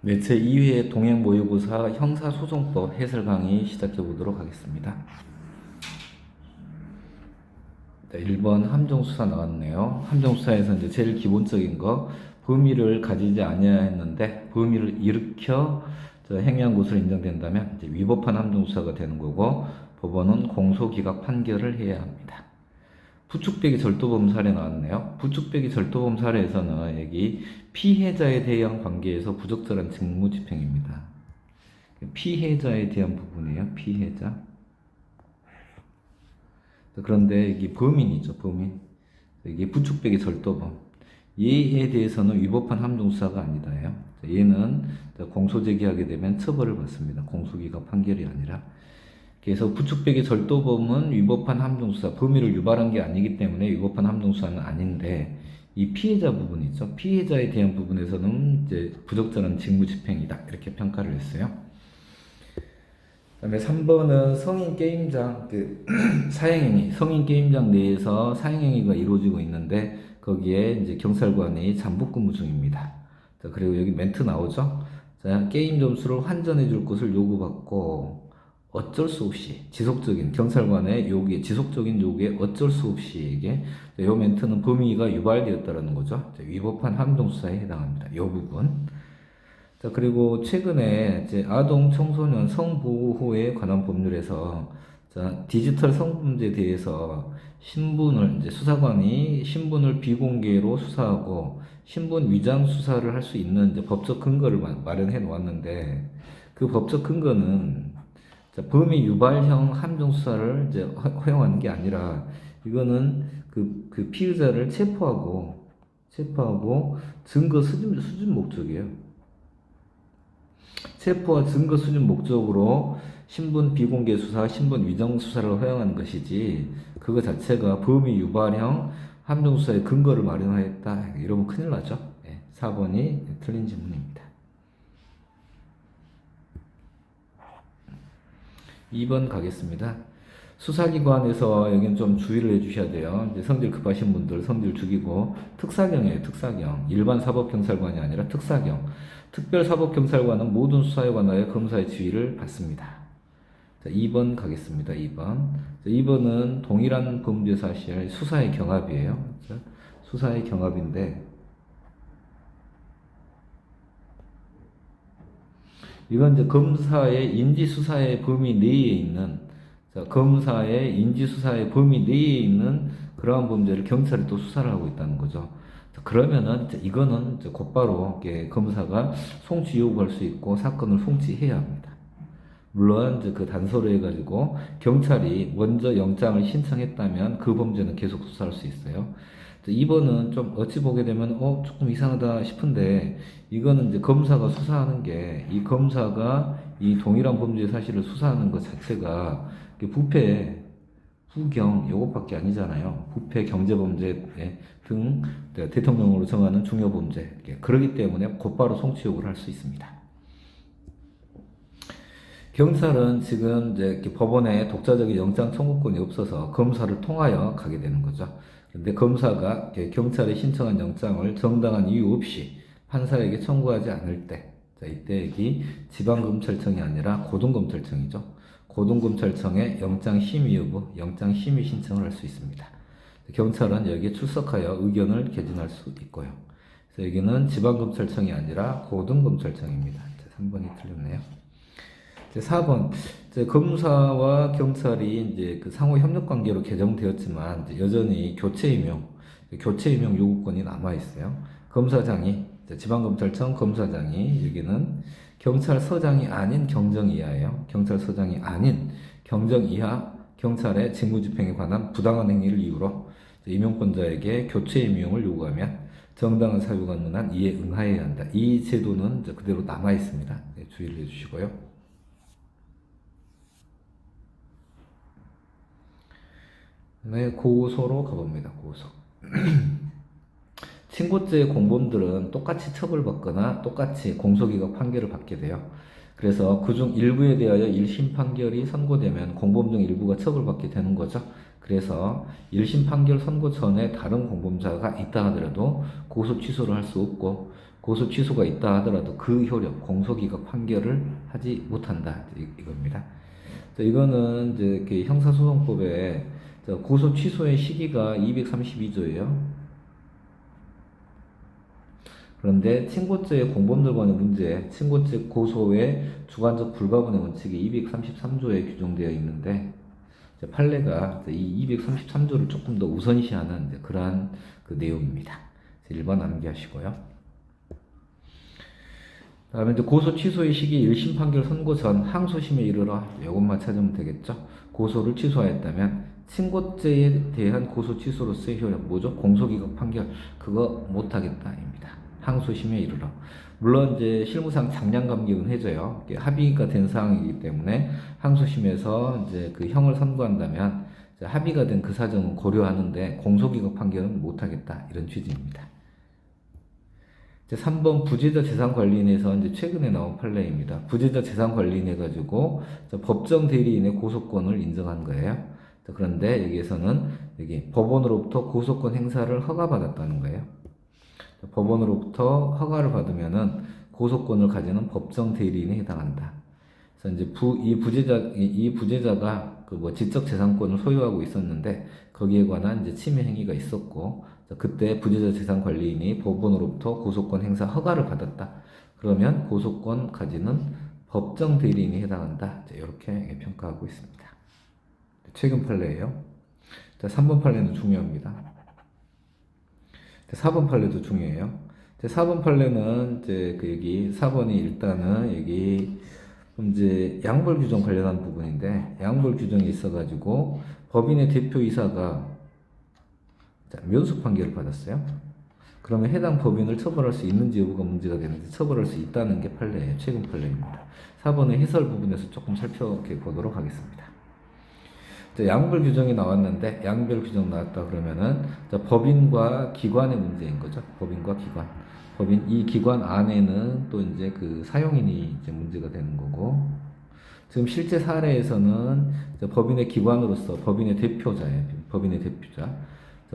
네, 제2회 동행모의고사 형사소송법 해설 강의 시작해 보도록 하겠습니다. 네, 1번 함정수사 나왔네요. 함정수사에서 이제 제일 기본적인 거, 범위를 가지지 아니해야 했는데 범위를 일으켜 행위한 것으로 인정된다면 이제 위법한 함정수사가 되는 거고, 법원은 공소기각 판결을 해야 합니다. 부축배기 절도범 사례 나왔네요. 부축배기 절도범 사례에서는 여기 피해자에 대한 관계에서 부적절한 직무집행입니다. 피해자에 대한 부분이에요. 피해자. 그런데 이게 범인이죠. 범인. 이게 부축배기 절도범. 얘에 대해서는 위법한 함정수사가 아니다예요. 얘는 공소제기하게 되면 처벌을 받습니다. 공소기각 판결이 아니라. 그래서 부축배기 절도범은 위법한 함정수사, 범위를 유발한 게 아니기 때문에 위법한 함정수사는 아닌데, 이 피해자 부분 있죠. 피해자에 대한 부분에서는 이제 부적절한 직무집행이다, 이렇게 평가를 했어요. 그다음에 3번은 성인 게임장, 사행행위, 성인 게임장 내에서 사행행위가 이루어지고 있는데 거기에 이제 경찰관이 잠복근무 중입니다. 자, 그리고 여기 멘트 나오죠. 자, 게임 점수를 환전해 줄 것을 요구받고 어쩔 수 없이 지속적인 경찰관의 요구에, 지속적인 요구에 어쩔 수 없이 이게 이 멘트는 범위가 유발되었다는 거죠. 위법한 함정수사에 해당합니다. 이 부분. 자, 그리고 최근에 이제 아동 청소년 성보호에 관한 법률에서 자, 디지털 성범죄에 대해서 신분을 이제 수사관이 신분을 비공개로 수사하고 신분 위장 수사를 할 수 있는 이제 법적 근거를 마련해 놓았는데, 그 법적 근거는 자, 범위 유발형 함정 수사를 이제 허용하는 게 아니라 이거는 그 피의자를 체포하고 증거 수집 목적이에요. 체포와 증거 수집 목적으로 신분 비공개 수사, 신분 위정 수사를 허용하는 것이지 그거 자체가 범위 유발형 함정 수사의 근거를 마련하였다, 이러면 큰일 나죠. 4번이 틀린 질문입니다. 2번 가겠습니다. 수사기관에서 여기는 좀 주의를 해주셔야 돼요. 이제 성질 급하신 분들 성질 죽이고, 특사경이에요. 특사경. 일반 사법경찰관이 아니라 특사경. 특별사법경찰관은 모든 수사에 관하여 검사의 지휘를 받습니다. 자, 2번 가겠습니다. 2번. 자, 2번은 동일한 범죄 사실 수사의 경합이에요. 자, 수사의 경합인데 이건 이제 검사의 인지수사의 범위 내에 있는, 자, 검사의 인지수사의 범위 내에 있는 그러한 범죄를 경찰이 또 수사를 하고 있다는 거죠. 자, 그러면은 이거는 곧바로 검사가 송치 요구할 수 있고 사건을 송치해야 합니다. 물론 이제 그 단서로 해가지고 경찰이 먼저 영장을 신청했다면 그 범죄는 계속 수사할 수 있어요. 2번은 좀 어찌 보게 되면 조금 이상하다 싶은데, 이거는 이제 검사가 수사하는 게, 이 검사가 이 동일한 범죄 사실을 수사하는 것 자체가 부패, 후경 요것밖에 아니잖아요. 부패, 경제범죄 등 대통령으로 정하는 중요범죄. 그렇기 때문에 곧바로 송치 요구를 할 수 있습니다. 경찰은 지금 이제 법원에 독자적인 영장 청구권이 없어서 검사를 통하여 가게 되는 거죠. 근데 검사가 경찰에 신청한 영장을 정당한 이유 없이 판사에게 청구하지 않을 때, 자, 이때 여기 지방검찰청이 아니라 고등검찰청이죠. 고등검찰청에 영장심의 여부, 영장심의 신청을 할 수 있습니다. 경찰은 여기에 출석하여 의견을 개진할 수 있고요. 그래서 여기는 지방검찰청이 아니라 고등검찰청입니다. 자, 3번이 틀렸네요. 4번, 검사와 경찰이 이제 그 상호 협력 관계로 개정되었지만 여전히 교체 임용 요구권이 남아 있어요. 검사장이, 지방검찰청 검사장이, 여기는 경찰서장이 아닌 경정이하예요. 경찰서장이 아닌 경정이하 경찰의 직무집행에 관한 부당한 행위를 이유로 임용권자에게 교체 임용을 요구하면 정당한 사유가 없는 한 이에 응하여야 한다. 이 제도는 그대로 남아 있습니다. 주의를 해주시고요. 네, 고소로 가봅니다. 고소. 친고죄 공범들은 똑같이 처벌받거나 똑같이 공소기각 판결을 받게 돼요. 그래서 그중 일부에 대하여 1심 판결이 선고되면 공범 중 일부가 처벌받게 되는 거죠. 그래서 1심 판결 선고 전에 다른 공범자가 있다 하더라도 고소 취소를 할 수 없고, 고소 취소가 있다 하더라도 그 효력, 공소기각 판결을 하지 못한다. 이겁니다. 자, 이거는 이제 이렇게 형사소송법에 고소 취소의 시기가 232조예요. 그런데 친고죄의 공범들 간의 문제, 친고죄 고소의 주관적 불가분의 원칙이 233조에 규정되어 있는데, 판례가 이 233조를 조금 더 우선시하는 그러한 그 내용입니다. 1번 암기하시고요. 다음에 이제 고소 취소의 시기 1심 판결 선고 전 항소심에 이르러 이것만 찾으면 되겠죠. 고소를 취소하였다면 친고죄에 대한 고소 취소로서의 효력, 뭐죠? 공소기각 판결, 그거 못하겠다입니다. 항소심에 이르러. 물론 이제 실무상 장량 감경은 해줘요. 합의가 된 사항이기 때문에 항소심에서 이제 그 형을 선고한다면 합의가 된 그 사정은 고려하는데 공소기각 판결은 못하겠다, 이런 취지입니다. 이제 3번 부재자 재산관리인에서 이제 최근에 나온 판례입니다. 부재자 재산관리인 해가지고 법정 대리인의 고소권을 인정한 거예요. 그런데 여기에서는 여기 법원으로부터 고소권 행사를 허가받았다는 거예요. 법원으로부터 허가를 받으면은 고소권을 가지는 법정 대리인에 해당한다. 그래서 이제 이 부재자가 그 뭐 지적 재산권을 소유하고 있었는데 거기에 관한 이제 침해 행위가 있었고, 그때 부재자 재산 관리인이 법원으로부터 고소권 행사 허가를 받았다. 그러면 고소권 가지는 법정 대리인에 해당한다. 이렇게 평가하고 있습니다. 최근 판례예요. 3번 판례는 중요합니다. 4번 판례도 중요해요. 4번 판례는 이제 그 여기 4번이 일단은 여기 이제 양벌 규정 관련한 부분인데, 양벌 규정이 있어가지고 법인의 대표이사가 면소 판결을 받았어요. 그러면 해당 법인을 처벌할 수 있는지 여부가 문제가 되는데 처벌할 수 있다는 게 판례예요. 최근 판례입니다. 4번의 해설 부분에서 조금 살펴보도록 하겠습니다. 양벌 규정이 나왔는데, 양벌 규정 나왔다 그러면은 법인과 기관의 문제인 거죠. 법인과 기관. 이 기관 안에는 또 이제 그 사용인이 이제 문제가 되는 거고, 지금 실제 사례에서는 법인의 기관으로서 법인의 대표자예요. 법인의 대표자.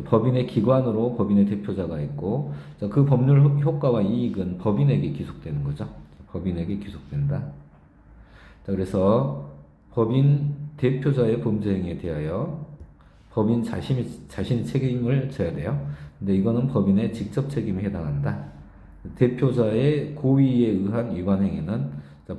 법인의 기관으로 법인의 대표자가 있고, 그 법률 효과와 이익은 법인에게 기속되는 거죠. 법인에게 기속된다. 그래서 법인 대표자의 범죄 행위에 대하여 법인 자신이 책임을 져야 돼요. 근데 이거는 법인의 직접 책임에 해당한다. 대표자의 고의에 의한 위반 행위는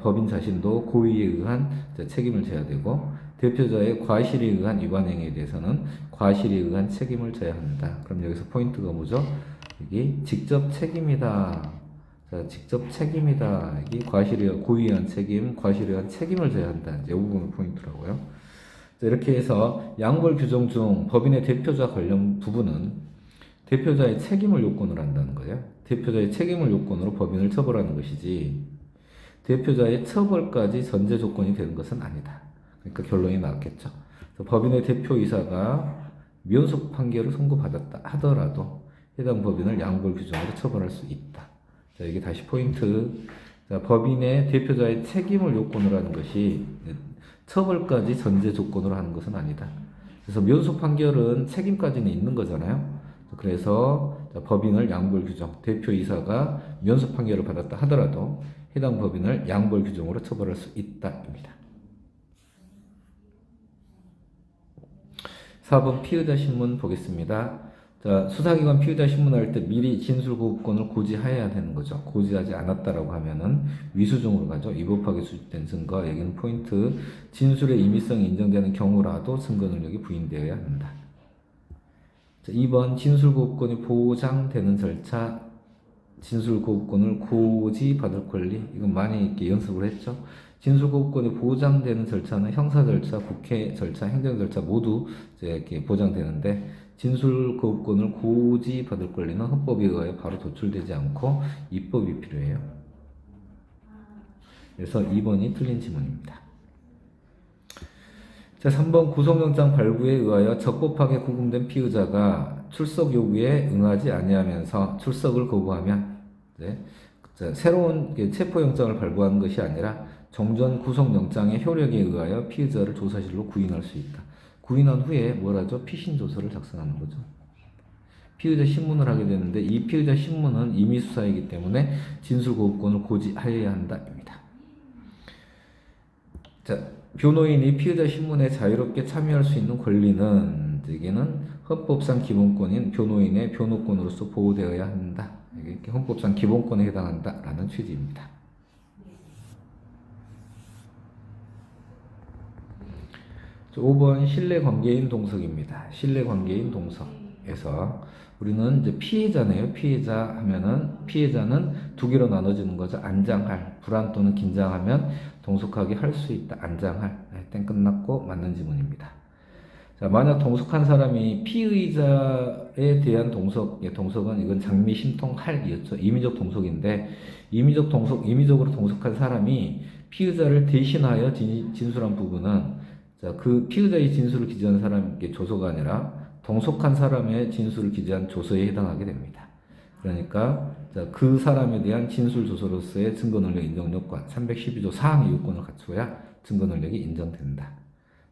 법인 자신도 고의에 의한 책임을 져야 되고, 대표자의 과실에 의한 위반 행위에 대해서는 과실에 의한 책임을 져야 한다. 그럼 여기서 포인트가 뭐죠? 여기 직접 책임이다. 자, 직접 책임이다. 이게 고의에 의한 책임, 과실에 의한 책임을 져야 한다. 이 부분이 포인트라고요. 자, 이렇게 해서 양벌 규정 중 법인의 대표자 관련 부분은 대표자의 책임을 요건으로 한다는 거예요. 대표자의 책임을 요건으로 법인을 처벌하는 것이지, 대표자의 처벌까지 전제 조건이 되는 것은 아니다. 그러니까 결론이 나왔겠죠. 법인의 대표이사가 면속 판결을 선고받았다 하더라도 해당 법인을 양벌 규정으로 처벌할 수 있다. 자, 이게 다시 포인트. 자, 법인의 대표자의 책임을 요건으로 하는 것이 처벌까지 전제 조건으로 하는 것은 아니다. 그래서 면속 판결은 책임까지는 있는 거잖아요. 그래서 법인을 양벌 규정, 대표이사가 면속 판결을 받았다 하더라도 해당 법인을 양벌 규정으로 처벌할 수 있다입니다. 4번 피의자 신문 보겠습니다. 자, 수사기관 피의자 신문할 때 미리 진술거부권을 고지하여야 되는 거죠. 고지하지 않았다라고 하면은 위수중으로 가죠. 위법하게 수집된 증거. 여기는 포인트. 진술의 임의성이 인정되는 경우라도 증거 능력이 부인되어야 한다. 자, 2번 진술거부권이 보장되는 절차. 진술거부권을 고지받을 권리. 이건 많이 이렇게 연습을 했죠. 진술거부권이 보장되는 절차는 형사 절차, 국회 절차, 행정 절차 모두 이제 이렇게 보장되는데, 진술거부권을 고지받을 권리는 헌법에 의하여 바로 도출되지 않고 입법이 필요해요. 그래서 2번이 틀린 지문입니다. 자, 3번 구속영장 발부에 의하여 적법하게 구금된 피의자가 출석 요구에 응하지 아니하면서 출석을 거부하면, 새로운 체포영장을 발부하는 것이 아니라 종전 구속영장의 효력에 의하여 피의자를 조사실로 구인할 수 있다. 구인한 후에 뭐라죠? 피신조서를 작성하는 거죠. 피의자 신문을 하게 되는데 이 피의자 신문은 임의 수사이기 때문에 진술 거부권을 고지하여야 한다입니다. 자, 변호인이 피의자 신문에 자유롭게 참여할 수 있는 권리는 여기는 헌법상 기본권인 변호인의 변호권으로서 보호되어야 한다. 이게 헌법상 기본권에 해당한다라는 취지입니다. 5번 신뢰관계인 동석입니다. 신뢰관계인 동석에서 우리는 이제 피해자네요. 피해자 하면은 피해자는 두 개로 나눠지는 거죠. 안장할, 불안 또는 긴장하면 동석하게 할 수 있다. 안장할. 땡 끝났고 맞는 지문입니다. 자, 만약 동석한 사람이 피의자에 대한 동석은 이건 장미 신통할이었죠. 임의적 동석인데 임의적으로 동석한 사람이 피의자를 대신하여 진술한 부분은 자, 그 피의자의 진술을 기재한 사람에게 조서가 아니라 동석한 사람의 진술을 기재한 조서에 해당하게 됩니다. 그러니까 자, 그 사람에 대한 진술 조서로서의 증거 능력 인정 요건 312조 사항의 요건을 갖추어야 증거 능력이 인정된다.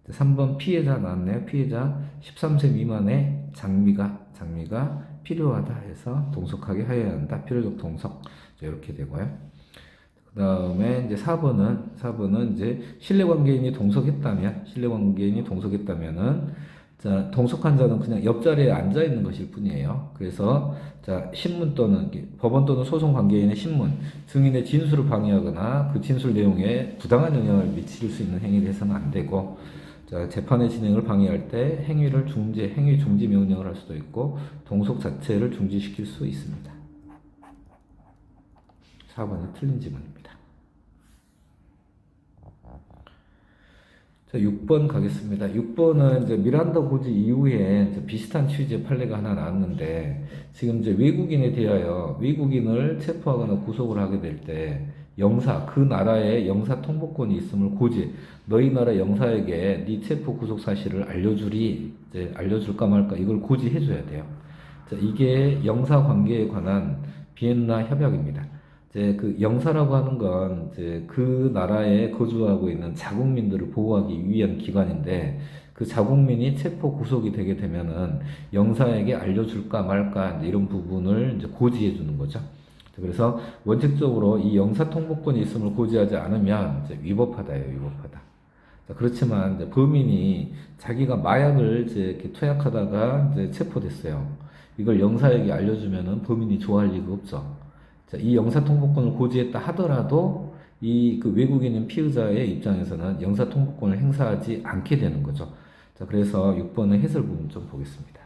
3번 피해자 나왔네요. 피해자 13세 미만의 장미가 필요하다 해서 동석하게 하여야 한다. 필요적 동석 이렇게 되고요. 그 다음에 이제 4번은 이제 신뢰관계인이 동석했다면은 자, 동석한 자는 그냥 옆자리에 앉아 있는 것일 뿐이에요. 그래서 자, 신문 또는 법원 또는 소송 관계인의 신문, 증인의 진술을 방해하거나 그 진술 내용에 부당한 영향을 미칠 수 있는 행위를 해서는 안 되고, 자, 재판의 진행을 방해할 때 행위 중지 명령을 할 수도 있고, 동석 자체를 중지시킬 수 있습니다. 4번이 틀린 지문입니다. 자, 6번 가겠습니다. 6번은 이제 미란다 고지 이후에 이제 비슷한 취지의 판례가 하나 나왔는데, 지금 이제 외국인에 대하여 외국인을 체포하거나 구속을 하게 될 때, 그 나라에 영사 통보권이 있음을 너희 나라 영사에게 네 체포 구속 사실을 알려줄까 말까 이걸 고지해줘야 돼요. 자, 이게 영사 관계에 관한 비엔나 협약입니다. 그 영사라고 하는 건 그 나라에 거주하고 있는 자국민들을 보호하기 위한 기관인데, 그 자국민이 체포 구속이 되게 되면은 영사에게 알려줄까 말까 이런 부분을 이제 고지해 주는 거죠. 그래서 원칙적으로 이 영사 통보권이 있음을 고지하지 않으면 이제 위법하다. 자, 그렇지만 이제 범인이 자기가 마약을 이렇게 투약하다가 이제 체포됐어요. 이걸 영사에게 알려주면은 범인이 좋아할 리가 없죠. 자, 이 영사통보권을 고지했다 하더라도 그 외국인인 피의자의 입장에서는 영사통보권을 행사하지 않게 되는 거죠. 자, 그래서 6번의 해설 부분 좀 보겠습니다.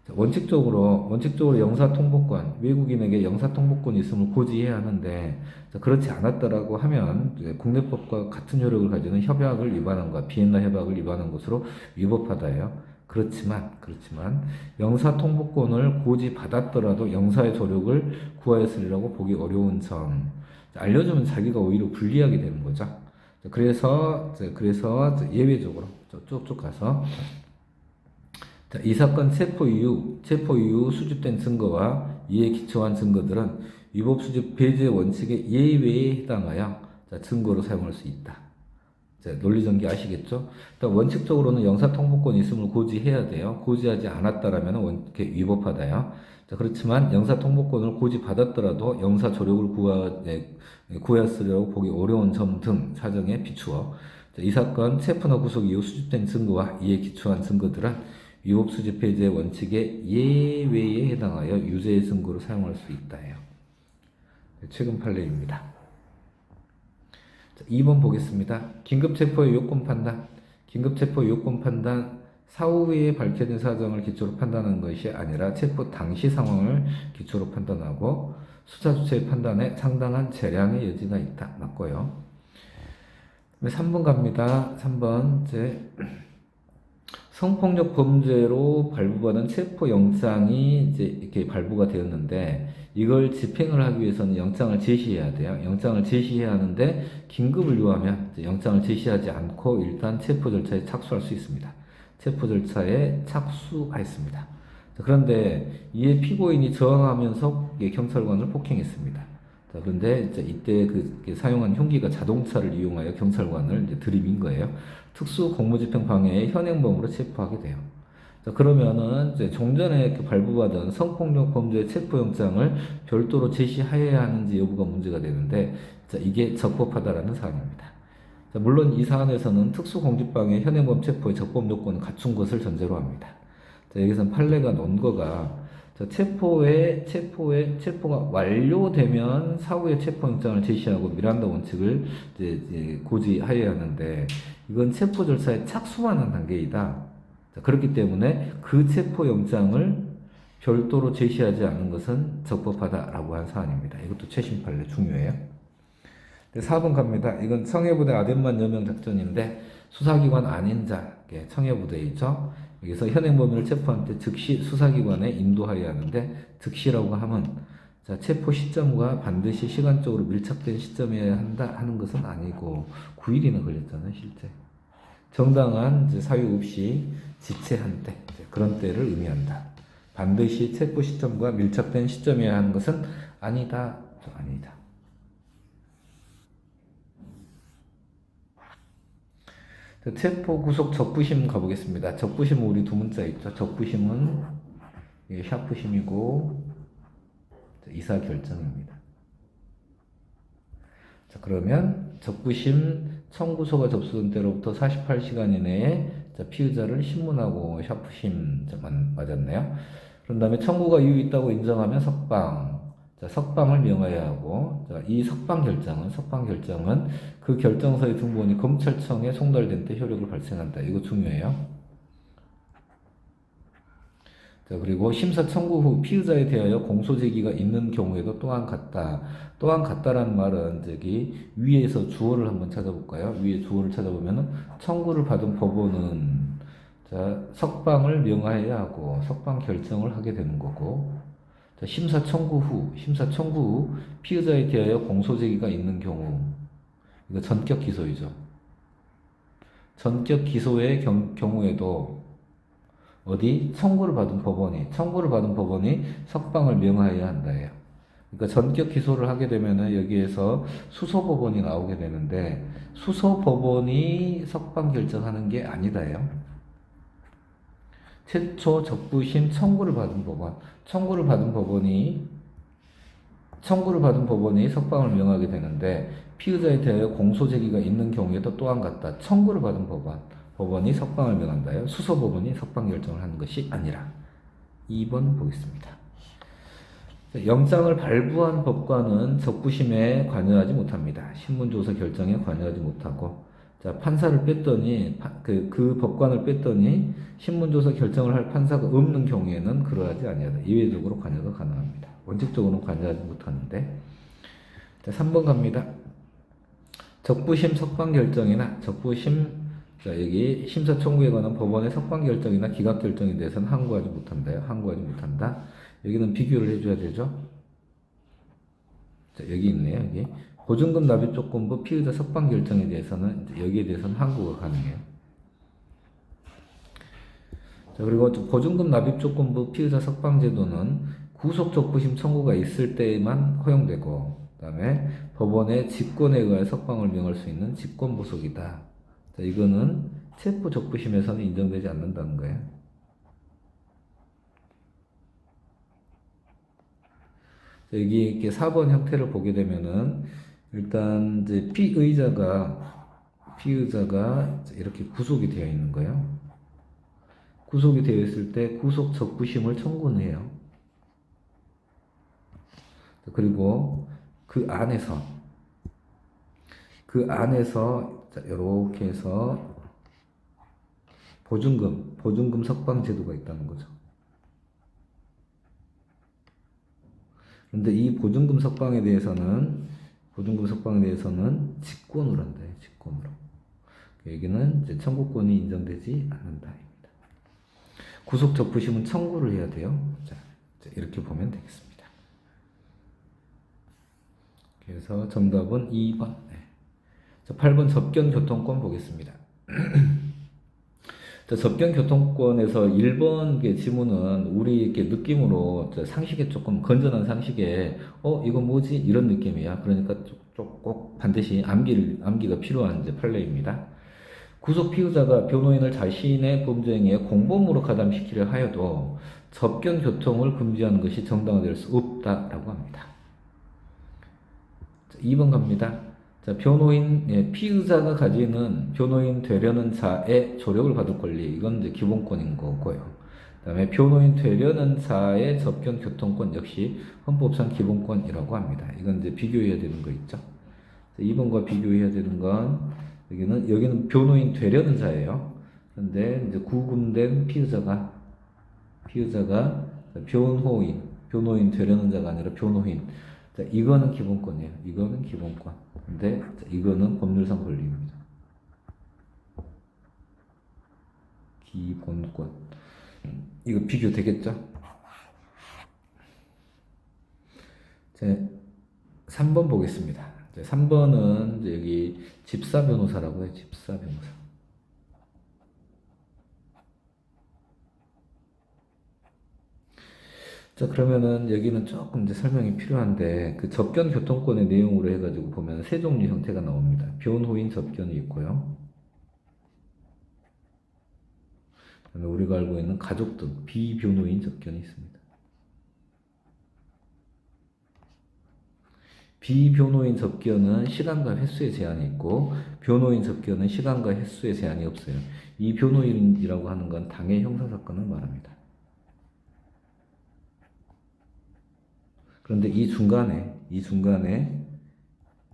자, 원칙적으로 외국인에게 영사통보권이 있음을 고지해야 하는데, 자, 그렇지 않았다라고 하면 국내법과 같은 효력을 가지는 협약을 위반한 것, 비엔나 협약을 위반한 것으로 위법하다예요. 그렇지만 영사 통보권을 고지받았더라도 영사의 조력을 구하였으리라고 보기 어려운 점. 알려주면 자기가 오히려 불리하게 되는 거죠. 그래서 예외적으로 쭉쭉 가서 자, 이 사건 체포 이후 수집된 증거와 이에 기초한 증거들은 위법 수집 배제 원칙의 예외에 해당하여 증거로 사용할 수 있다. 논리전개 아시겠죠? 일단 원칙적으로는 영사통보권이 있음을 고지해야 돼요. 고지하지 않았다라면 위법하다요. 자, 그렇지만 영사통보권을 고지받았더라도 영사 조력을 구하였으리라고 보기 어려운 점 등 사정에 비추어 자, 이 사건 체포나 구속 이후 수집된 증거와 이에 기초한 증거들은 위법 수집 배제 원칙의 예외에 해당하여 유죄의 증거로 사용할 수 있다예요. 최근 판례입니다. 2번 보겠습니다. 긴급체포의 요건 판단. 긴급체포의 요건 판단, 사후 후에 밝혀진 사정을 기초로 판단하는 것이 아니라 체포 당시 상황을 기초로 판단하고 수사 주체의 판단에 상당한 재량의 여지가 있다. 맞고요. 3번 갑니다. 3번 성폭력 범죄로 발부받은 체포영장이 이렇게 발부가 되었는데, 이걸 집행을 하기 위해서는 영장을 제시해야 돼요. 영장을 제시해야 하는데, 긴급을 요하면 영장을 제시하지 않고 일단 체포 절차에 착수할 수 있습니다. 체포 절차에 착수했습니다. 그런데 이에 피고인이 저항하면서 경찰관을 폭행했습니다. 자, 그런데 이때 사용한 흉기가 자동차를 이용하여 경찰관을 들이민 거예요. 특수 공무집행 방해의 현행범으로 체포하게 돼요. 자, 그러면은 이제 종전에 이렇게 발부받은 성폭력 범죄 체포영장을 별도로 제시하여야 하는지 여부가 문제가 되는데, 자, 이게 적법하다라는 사안입니다. 자, 물론 이 사안에서는 특수공직방해 현행범 체포의 적법 요건을 갖춘 것을 전제로 합니다. 자, 여기서는 판례가 논거가, 자, 체포가 완료되면 사후에 체포영장을 제시하고 미란다 원칙을 이제 고지하여야 하는데, 이건 체포 절차에 착수만 한 단계이다. 자, 그렇기 때문에 그 체포영장을 별도로 제시하지 않는 것은 적법하다라고 한 사안입니다. 이것도 최신 판례 중요해요. 4번 갑니다. 이건 청해부대 아덴만 여명 작전인데, 수사기관 아닌 자에게 청해부대이죠. 여기서 현행범인을 체포할 때 즉시 수사기관에 인도하여야 하는데, 즉시라고 하면, 자, 체포 시점과 반드시 시간적으로 밀착된 시점이어야 한다 하는 것은 아니고, 9일이나 걸렸잖아요, 실제. 정당한 이제 사유 없이 지체한 때, 그런 때를 의미한다. 반드시 체포 시점과 밀착된 시점이어야 하는 것은 아니다. 아니다. 체포 구속 적부심 가보겠습니다. 적부심은 우리 두 문자 있죠. 적부심은 샤프심이고 이사 결정입니다. 자, 그러면 적부심 청구서가 접수된 때로부터 48시간 이내에 피의자를 신문하고 샤프심 맞았네요. 그런 다음에 청구가 이유 있다고 인정하면 석방. 자, 석방을 명하여야 하고, 자, 이 석방 결정은 그 결정서의 등본이 검찰청에 송달된 때 효력을 발생한다. 이거 중요해요. 자, 그리고 심사 청구 후 피의자에 대하여 공소제기가 있는 경우에도 또한 같다. 또한 같다라는 말은 저기 위에서 주어를 한번 찾아볼까요? 위에 주어를 찾아보면은 청구를 받은 법원은 자, 석방을 명하여야 하고 석방 결정을 하게 되는 거고, 자, 심사 청구 후 피의자에 대하여 공소제기가 있는 경우, 이거 전격 기소이죠. 전격 기소의 경우에도 어디 청구를 받은 법원이 석방을 명하여야 한다예요. 그러니까 전격 기소를 하게 되면은 여기에서 수소법원이 나오게 되는데, 수소법원이 석방 결정하는 게 아니다예요. 최초 적부심 청구를 받은 법원이 석방을 명하게 되는데, 피의자에 대하여 공소제기가 있는 경우에도 또한 같다. 청구를 받은 법원이 석방을 명한다요. 수소법원이 석방 결정을 하는 것이 아니라. 2번 보겠습니다. 영장을 발부한 법관은 적부심에 관여하지 못합니다. 신문조서 결정에 관여하지 못하고, 자, 판사를 뺐더니, 그 법관을 뺐더니, 신문조서 결정을 할 판사가 없는 경우에는 그러하지 아니하다. 예외적으로 관여가 가능합니다. 원칙적으로는 관여하지 못하는데. 자, 3번 갑니다. 적부심 석방 결정이나 자, 여기 심사 청구에 관한 법원의 석방 결정이나 기각 결정에 대해서는 항고하지 못한다요. 항고하지 못한다. 여기는 비교를 해줘야 되죠. 자, 여기 있네요. 여기 보증금 납입 조건부 피의자 석방 결정에 대해서는 여기에 대해서는 항고가 가능해요. 자, 그리고 보증금 납입 조건부 피의자 석방 제도는 구속 적부심 청구가 있을 때만 허용되고, 그다음에 법원의 직권에 의하여 석방을 명할 수 있는 직권 보석이다. 자, 이거는 체포 적부심에서는 인정되지 않는다는 거예요. 자, 여기 이렇게 4번 형태를 보게 되면은 일단 이제 피의자가 이렇게 구속이 되어 있는 거예요. 구속이 되어 있을 때 구속 적부심을 청구는 해요. 그리고 그 안에서 자, 이렇게 해서 보증금 석방 제도가 있다는 거죠. 그런데 이 보증금 석방에 대해서는 직권으로 한다. 직권으로. 여기는 이제 청구권이 인정되지 않는다입니다. 구속 적부심은 청구를 해야 돼요. 자, 이렇게 보면 되겠습니다. 그래서 정답은 2번. 네. 자, 8번 접견교통권 보겠습니다. 자, 접견교통권에서 1번 지문은 우리 이렇게 느낌으로 상식에 조금 건전한 상식에 이거 뭐지? 이런 느낌이야. 그러니까 꼭 반드시 암기가 필요한 이제 판례입니다. 구속 피의자가 변호인을 자신의 범죄 행위에 공범으로 가담시키려 하여도 접견 교통을 금지하는 것이 정당화될 수 없다라고 합니다. 자, 2번 갑니다. 자, 피의자가 가지는 변호인 되려는 자의 조력을 받을 권리, 이건 이제 기본권인 거고요. 그 다음에 변호인 되려는 자의 접견 교통권 역시 헌법상 기본권이라고 합니다. 이건 이제 비교해야 되는 거 있죠. 자, 2번과 비교해야 되는 건 여기는 변호인 되려는 자예요. 그런데 이제 구금된 피의자가 변호인 되려는 자가 아니라 변호인. 자, 이거는 기본권이에요. 이거는 기본권. 근데 이거는 법률상 권리입니다. 기본권. 이거 비교 되겠죠? 자, 3번 보겠습니다. 3번은 여기 집사 변호사라고 해요. 집사 변호사. 자, 그러면은 여기는 조금 이제 설명이 필요한데, 그 접견 교통권의 내용으로 해가지고 보면 세 종류 형태가 나옵니다. 변호인 접견이 있고요. 그다음에 우리가 알고 있는 가족 등 비변호인 접견이 있습니다. 비변호인 접견은 시간과 횟수의 제한이 있고, 변호인 접견은 시간과 횟수의 제한이 없어요. 이 변호인이라고 하는 건 당해 형사사건을 말합니다. 그런데 이 중간에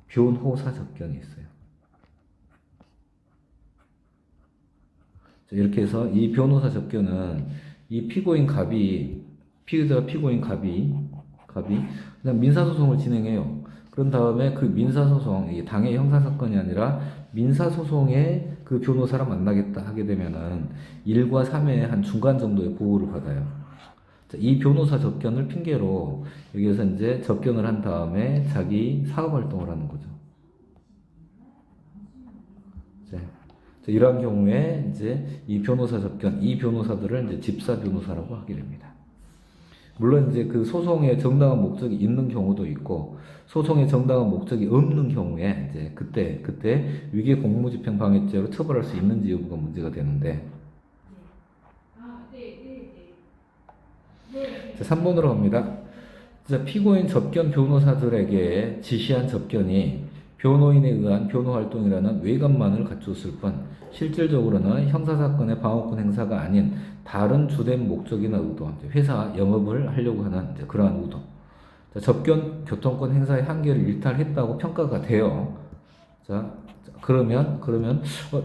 변호사 접견이 있어요. 자, 이렇게 해서 이 변호사 접견은 이 피의자 피고인 갑이 그냥 민사소송을 진행해요. 그런 다음에 그 민사소송, 이게 당해 형사사건이 아니라 민사소송에 그 변호사랑 만나겠다 하게 되면은 1과 3의 한 중간 정도의 보호를 받아요. 이 변호사 접견을 핑계로 여기에서 이제 접견을 한 다음에 자기 사업 활동을 하는 거죠. 이러한 경우에 이제 이 변호사 접견, 이 변호사들을 이제 집사 변호사라고 하게 됩니다. 물론 이제 그 소송에 정당한 목적이 있는 경우도 있고, 소송에 정당한 목적이 없는 경우에 이제 그때 위계 공무집행 방해죄로 처벌할 수 있는지 여부가 문제가 되는데, 자, 3번으로 갑니다. 자, 피고인 접견 변호사들에게 지시한 접견이 변호인에 의한 변호활동이라는 외관만을 갖추었을 뿐 실질적으로는 형사사건의 방어권 행사가 아닌 다른 주된 목적이나 의도, 회사 영업을 하려고 하는 그러한 의도. 자, 접견 교통권 행사의 한계를 일탈했다고 평가가 돼요. 자, 그러면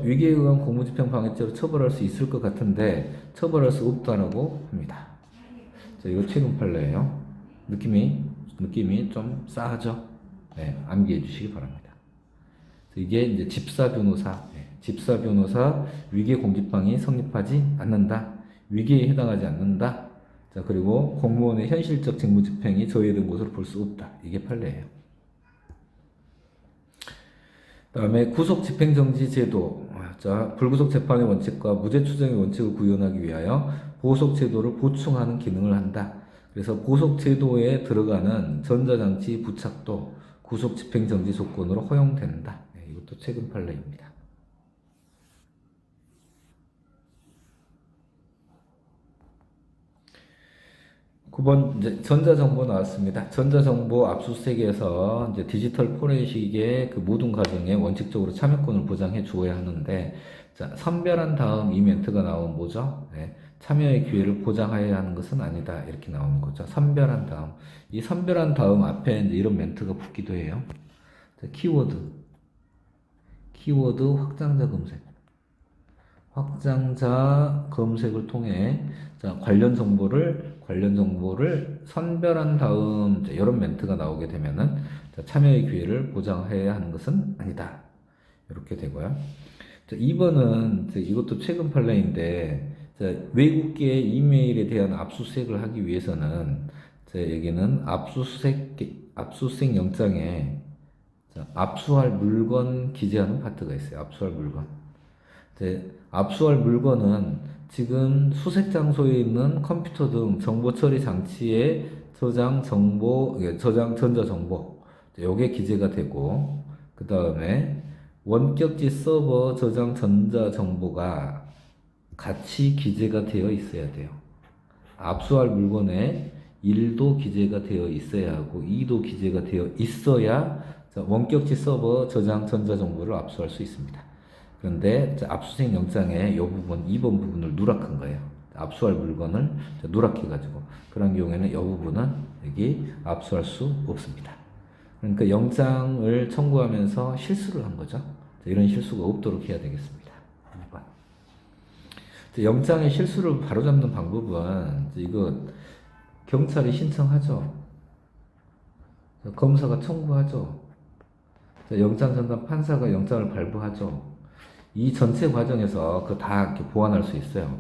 위계에 의한 공무집행 방해죄로 처벌할 수 있을 것 같은데 처벌할 수 없다라고 합니다. 자, 이거 최근 판례예요. 느낌이 좀 싸하죠? 네, 암기해 주시기 바랍니다. 이게 이제 집사 변호사 위계 공집방이 성립하지 않는다. 위계에 해당하지 않는다. 자, 그리고 공무원의 현실적 직무 집행이 저해된 것으로 볼 수 없다. 이게 판례예요. 다음에 구속 집행정지 제도. 자, 불구속 재판의 원칙과 무죄 추정의 원칙을 구현하기 위하여 보석 제도를 보충하는 기능을 한다. 그래서 보석 제도에 들어가는 전자장치 부착도 구속 집행정지 조건으로 허용된다. 네, 이것도 최근 판례입니다. 9번 이제 전자정보 나왔습니다. 전자정보 압수수색에서 이제 디지털 포렌식의 그 모든 과정에 원칙적으로 참여권을 보장해 주어야 하는데, 자, 선별한 다음 이 멘트가 나오면 뭐죠? 네, 참여의 기회를 보장해야 하는 것은 아니다. 이렇게 나오는 거죠. 선별한 다음. 이 선별한 다음 앞에 이제 이런 멘트가 붙기도 해요. 자, 키워드 확장자 검색을 통해 자, 관련 정보를 선별한 다음 이런 멘트가 나오게 되면은 자, 참여의 기회를 보장해야 하는 것은 아니다. 이렇게 되고요. 자, 2번은 이것도 최근 판례인데, 자, 외국계 이메일에 대한 압수수색을 하기 위해서는 자, 여기는 압수수색 영장에 자, 압수할 물건 기재하는 파트가 있어요. 압수할 물건. 압수할 물건은 지금 수색 장소에 있는 컴퓨터 등 정보 처리 장치에 저장 전자 정보, 요게 기재가 되고, 그 다음에 원격지 서버 저장 전자정보가 같이 기재가 되어 있어야 돼요. 압수할 물건에 1도 기재가 되어 있어야 하고 2도 기재가 되어 있어야 원격지 서버 저장 전자정보를 압수할 수 있습니다. 그런데 압수수색 영장에 이 부분, 2번 부분을 누락한 거예요. 압수할 물건을 누락해가지고 그런 경우에는 이 부분은 여기 압수할 수 없습니다. 그러니까 영장을 청구하면서 실수를 한 거죠. 이런 실수가 없도록 해야 되겠습니다. 2번. 영장의 실수를 바로잡는 방법은 이거 경찰이 신청하죠. 검사가 청구하죠. 영장 전담 판사가 영장을 발부하죠. 이 전체 과정에서 그 다 이렇게 보완할 수 있어요.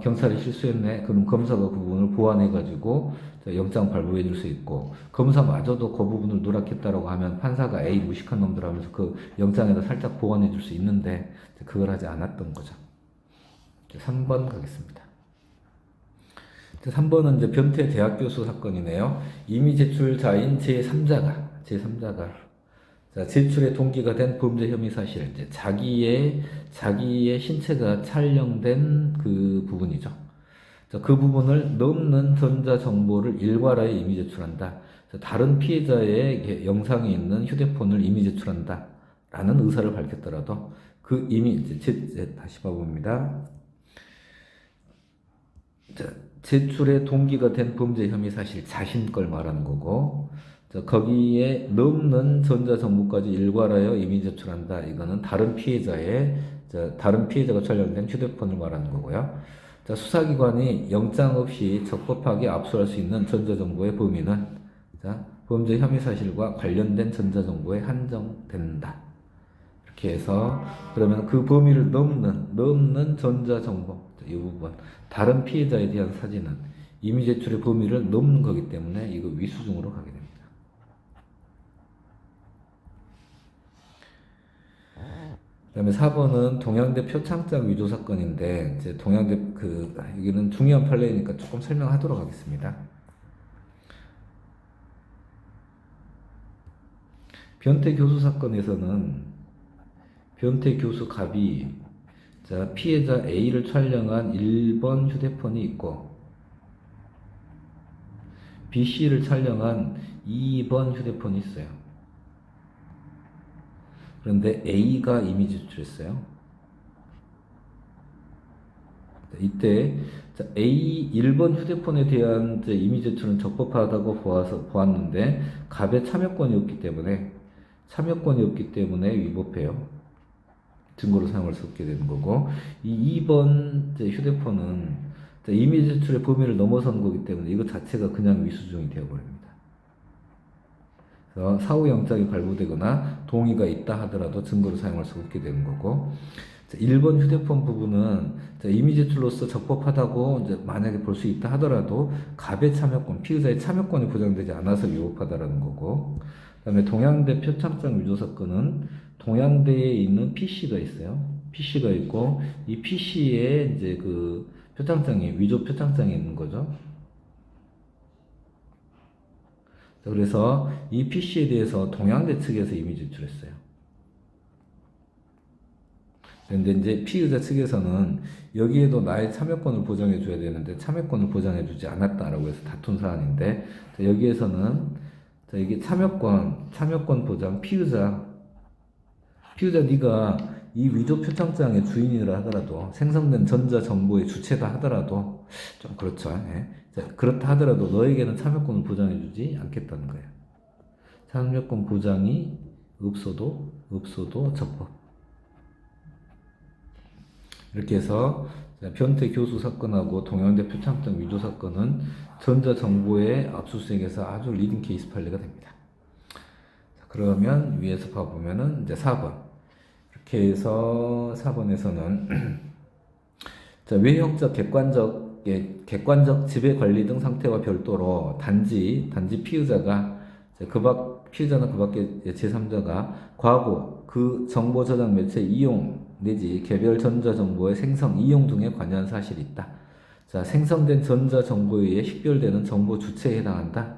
경찰이 실수했네. 그럼 검사가 그 부분을 보완해가지고 영장 발부해 줄 수 있고, 검사마저도 그 부분을 누락했다라고 하면 판사가 에이 무식한 놈들 하면서 그 영장에다 살짝 보완해 줄 수 있는데 그걸 하지 않았던 거죠. 3번 가겠습니다. 3번은 이제 변태 대학 교수 사건이네요. 이미 제출자인 제3자가 제출의 동기가 된 범죄 혐의 사실, 이제 자기의 신체가 촬영된 그 부분이죠. 그 부분을 넘는 전자 정보를 일괄하여 이미 제출한다. 다른 피해자의 영상이 있는 휴대폰을 이미 제출한다. 라는 의사를 밝혔더라도 그 이미 이제 다시 봐봅니다. 제출의 동기가 된 범죄 혐의 사실 자신 걸 말하는 거고, 거기에 넘는 전자정보까지 일괄하여 이미 제출한다. 이거는 다른 피해자가 촬영된 휴대폰을 말하는 거고요. 수사기관이 영장 없이 적법하게 압수할 수 있는 전자정보의 범위는 범죄 혐의 사실과 관련된 전자정보에 한정된다. 이렇게 해서 그러면 그 범위를 넘는 전자정보, 이 부분, 다른 피해자에 대한 사진은 이미 제출의 범위를 넘는 거기 때문에 이거 위수중으로 가게 됩니다. 그 다음에 4번은 동양대 표창장 위조 사건인데, 이제 동양대 여기는 중요한 판례니까 조금 설명하도록 하겠습니다. 변태 교수 사건에서는 변태 교수 갑이 피해자 A를 촬영한 1번 휴대폰이 있고 B씨를 촬영한 2번 휴대폰이 있어요. 그런데 A가 이미 제출했어요. 이때 A 1번 휴대폰에 대한 이미 제출은 적법하다고 보았는데 갑의 참여권이 없기 때문에 위법해요. 증거로 사용할 수 없게 되는 거고, 이 2번 휴대폰은 이미 제출의 범위를 넘어선 거기 때문에 이거 자체가 그냥 위수중이 되어버립니다. 그래서 사후 영장이 발부되거나 동의가 있다 하더라도 증거로 사용할 수 없게 되는 거고, 1번 휴대폰 부분은 이미 제출로서 적법하다고 이제 만약에 볼 수 있다 하더라도 갑의 참여권, 피의자의 참여권이 보장되지 않아서 위법하다라는 거고, 그 다음에 동양대 표창장 위조 사건은 동양대에 있는 PC가 있어요. PC가 있고, 이 PC에 이제 그 위조 표창장이 있는 거죠. 그래서 이 PC에 대해서 동양대 측에서 이미 제출했어요. 근데 이제 피의자 측에서는 여기에도 나의 참여권을 보장해 줘야 되는데 참여권을 보장해 주지 않았다라고 해서 다툰 사안인데, 여기에서는 이게 참여권 보장, 피의자 네가 이 위조 표창장의 주인이라 하더라도, 생성된 전자정보의 주체다 하더라도 좀 그렇죠. 예. 그렇다 하더라도 너에게는 참여권을 보장해 주지 않겠다는 거예요. 참여권 보장이 없어도 적법. 이렇게 해서 변태 교수 사건하고 동양대 표창장 위조 사건은 전자정보의 압수수색에서 아주 리딩 케이스 판례가 됩니다. 그러면 위에서 봐보면은 이제 4번. 이렇게 해서 4번에서는 외형적, 객관적 지배 관리 등 상태와 별도로 단지 피의자나 그 밖에 제3자가 과거 그 정보 저장 매체 이용 내지 개별 전자정보의 생성, 이용 등에 관여한 사실이 있다. 생성된 전자정보에 의해 식별되는 정보 주체에 해당한다.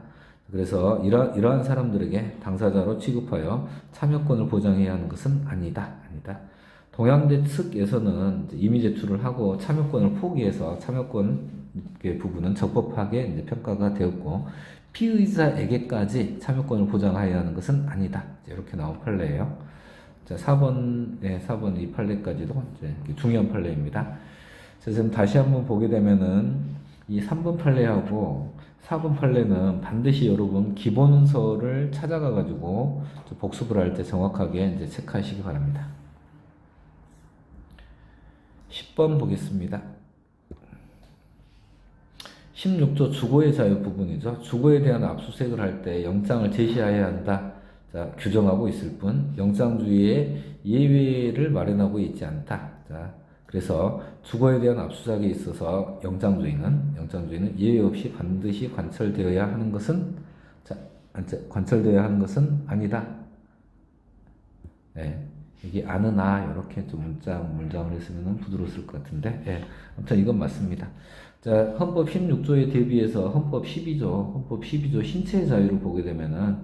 그래서 이러한 사람들에게 당사자로 취급하여 참여권을 보장해야 하는 것은 아니다. 동양대 측에서는 이미 제출을 하고 참여권을 포기해서 참여권 부분은 적법하게 이제 평가가 되었고 피의자에게까지 참여권을 보장해야 하는 것은 아니다. 이렇게 나온 판례예요. 자, 4번 이 판례까지도 이제 중요한 판례입니다. 자, 지금 다시 한번 보게 되면은 이 3번 판례하고 4번 판례는 반드시 여러분 기본서를 찾아가 가지고 복습을 할 때 정확하게 이제 체크하시기 바랍니다. 10번 보겠습니다. 16조 주거의 자유 부분이죠. 주거에 대한 압수수색을 할 때 영장을 제시해야 한다. 자, 규정하고 있을 뿐 영장주의의 예외를 마련하고 있지 않다. 자, 그래서 주거에 대한 압수수색에 있어서 영장주의는 예외 없이 반드시 관철되어야 하는 것은 아니다. 네. 이게 아느나 이렇게 좀 문장을 했으면 부드러웠을 것 같은데, 예. 아무튼 이건 맞습니다. 자, 헌법 16조에 대비해서 헌법 12조 신체의 자유를 보게 되면은